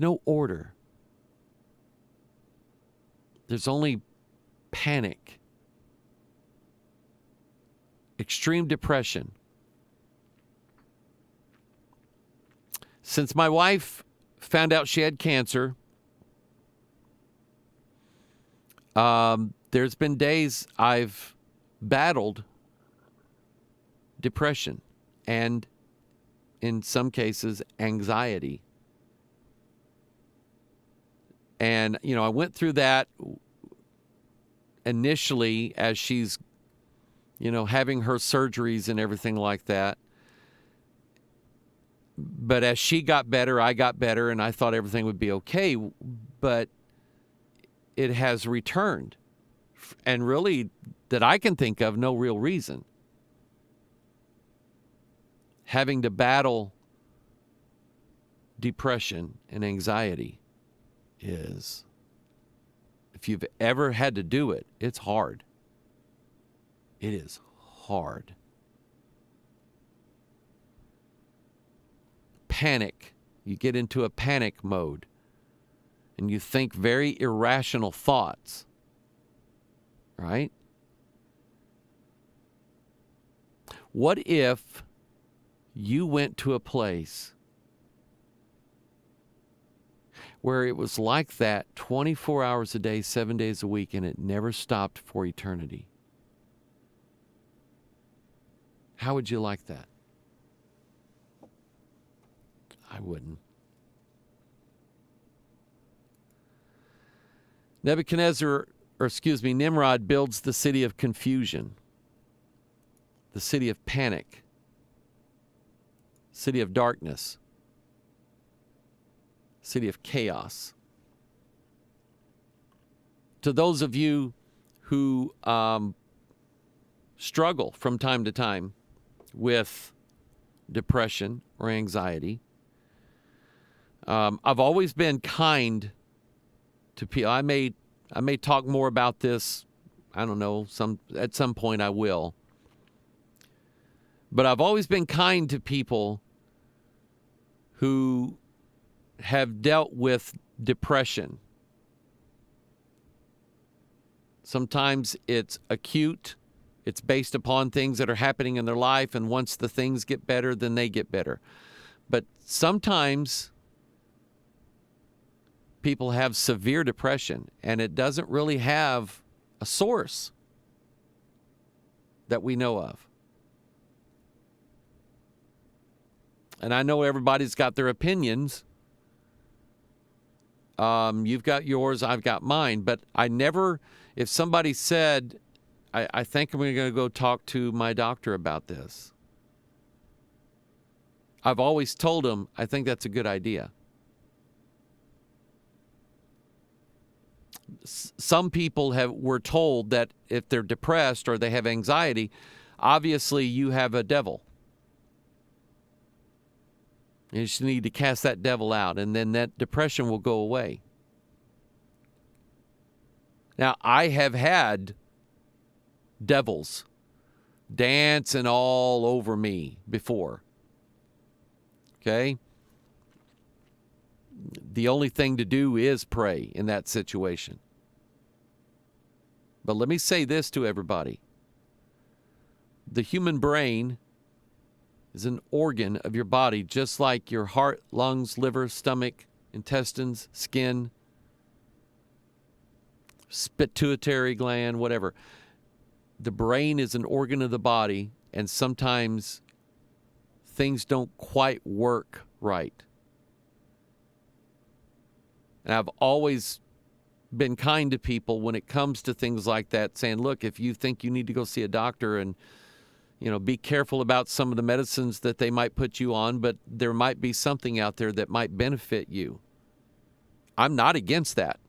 No order. There's only panic, extreme depression. Since my wife found out she had cancer, there's been days I've battled depression and, in some cases, anxiety. And, I went through that initially as she's, having her surgeries and everything like that. But as she got better, I got better, and I thought everything would be okay. But it has returned. And really, that I can think of, no real reason. Having to battle depression and anxiety is, if you've ever had to do it, it's hard. It is hard. Panic. You get into a panic mode and you think very irrational thoughts, right? What if you went to a place where it was like that 24 hours a day, 7 days a week, and it never stopped for eternity? How would you like that? I wouldn't. Nimrod builds the city of confusion, the city of panic, city of darkness, city of chaos. to those of you who struggle from time to time with depression or anxiety, I've always been kind to people. I may talk more about this. I don't know. At some point I will. But I've always been kind to people who have dealt with depression. Sometimes it's acute. It's based upon things that are happening in their life, and once the things get better, then they get better. But sometimes people have severe depression, and it doesn't really have a source that we know of. And I know everybody's got their opinions. You've got yours, I've got mine. But I never, if somebody said, I think I'm going to go talk to my doctor about this, I've always told them, I think that's a good idea. Some people were told that if they're depressed or they have anxiety, obviously you have a devil. You just need to cast that devil out, and then that depression will go away. Now, I have had devils dancing all over me before. Okay? The only thing to do is pray in that situation. But let me say this to everybody. The human brain is an organ of your body, just like your heart, lungs, liver, stomach, intestines, skin, pituitary gland, whatever. The brain is an organ of the body, and sometimes things don't quite work right. And I've always been kind to people when it comes to things like that, saying, look, if you think you need to go see a doctor, and be careful about some of the medicines that they might put you on, but there might be something out there that might benefit you. I'm not against that,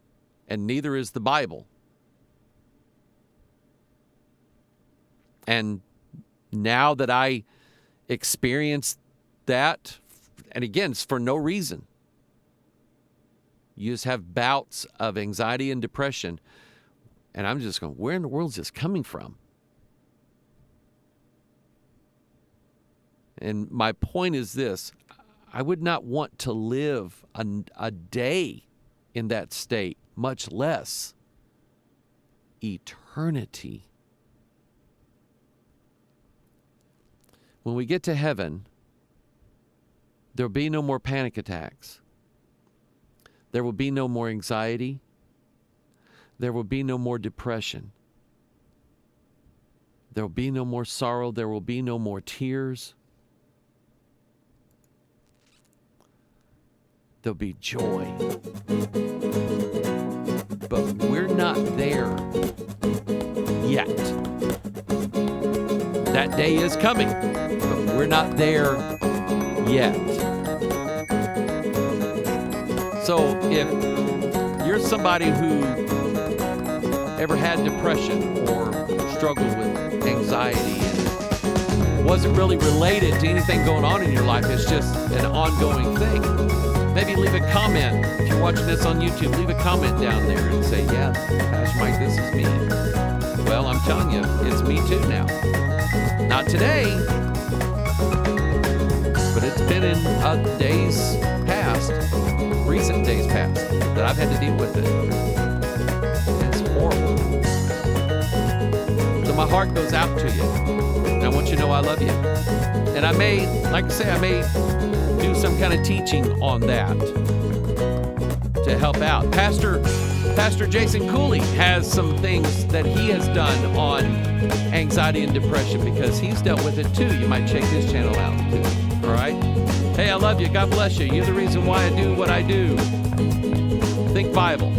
and neither is the Bible. And now that I experienced that, and again, it's for no reason. You just have bouts of anxiety and depression, and I'm just going, where in the world is this coming from? And my point is this: I would not want to live a day in that state, much less eternity. When we get to heaven, there'll be no more panic attacks. There will be no more anxiety. There will be no more depression. There will be no more sorrow. There will be no more tears. There'll be joy. But we're not there yet. That day is coming, but we're not there yet. So if you're somebody who ever had depression or struggled with anxiety and wasn't really related to anything going on in your life, it's just an ongoing thing, maybe leave a comment. If you're watching this on YouTube, leave a comment down there and say, yeah, Pastor Mike, this is me. Well, I'm telling you, it's me too now. Not today, but it's been in days past, recent days past, that I've had to deal with it. It's horrible. So my heart goes out to you. And I want you to know I love you. And I may, like I say, I may do some kind of teaching on that to help out. Pastor Jason Cooley has some things that he has done on anxiety and depression because he's dealt with it too. You might check his channel out too. All right? Hey, I love you. God bless you. You're the reason why I do what I do. Think Bible.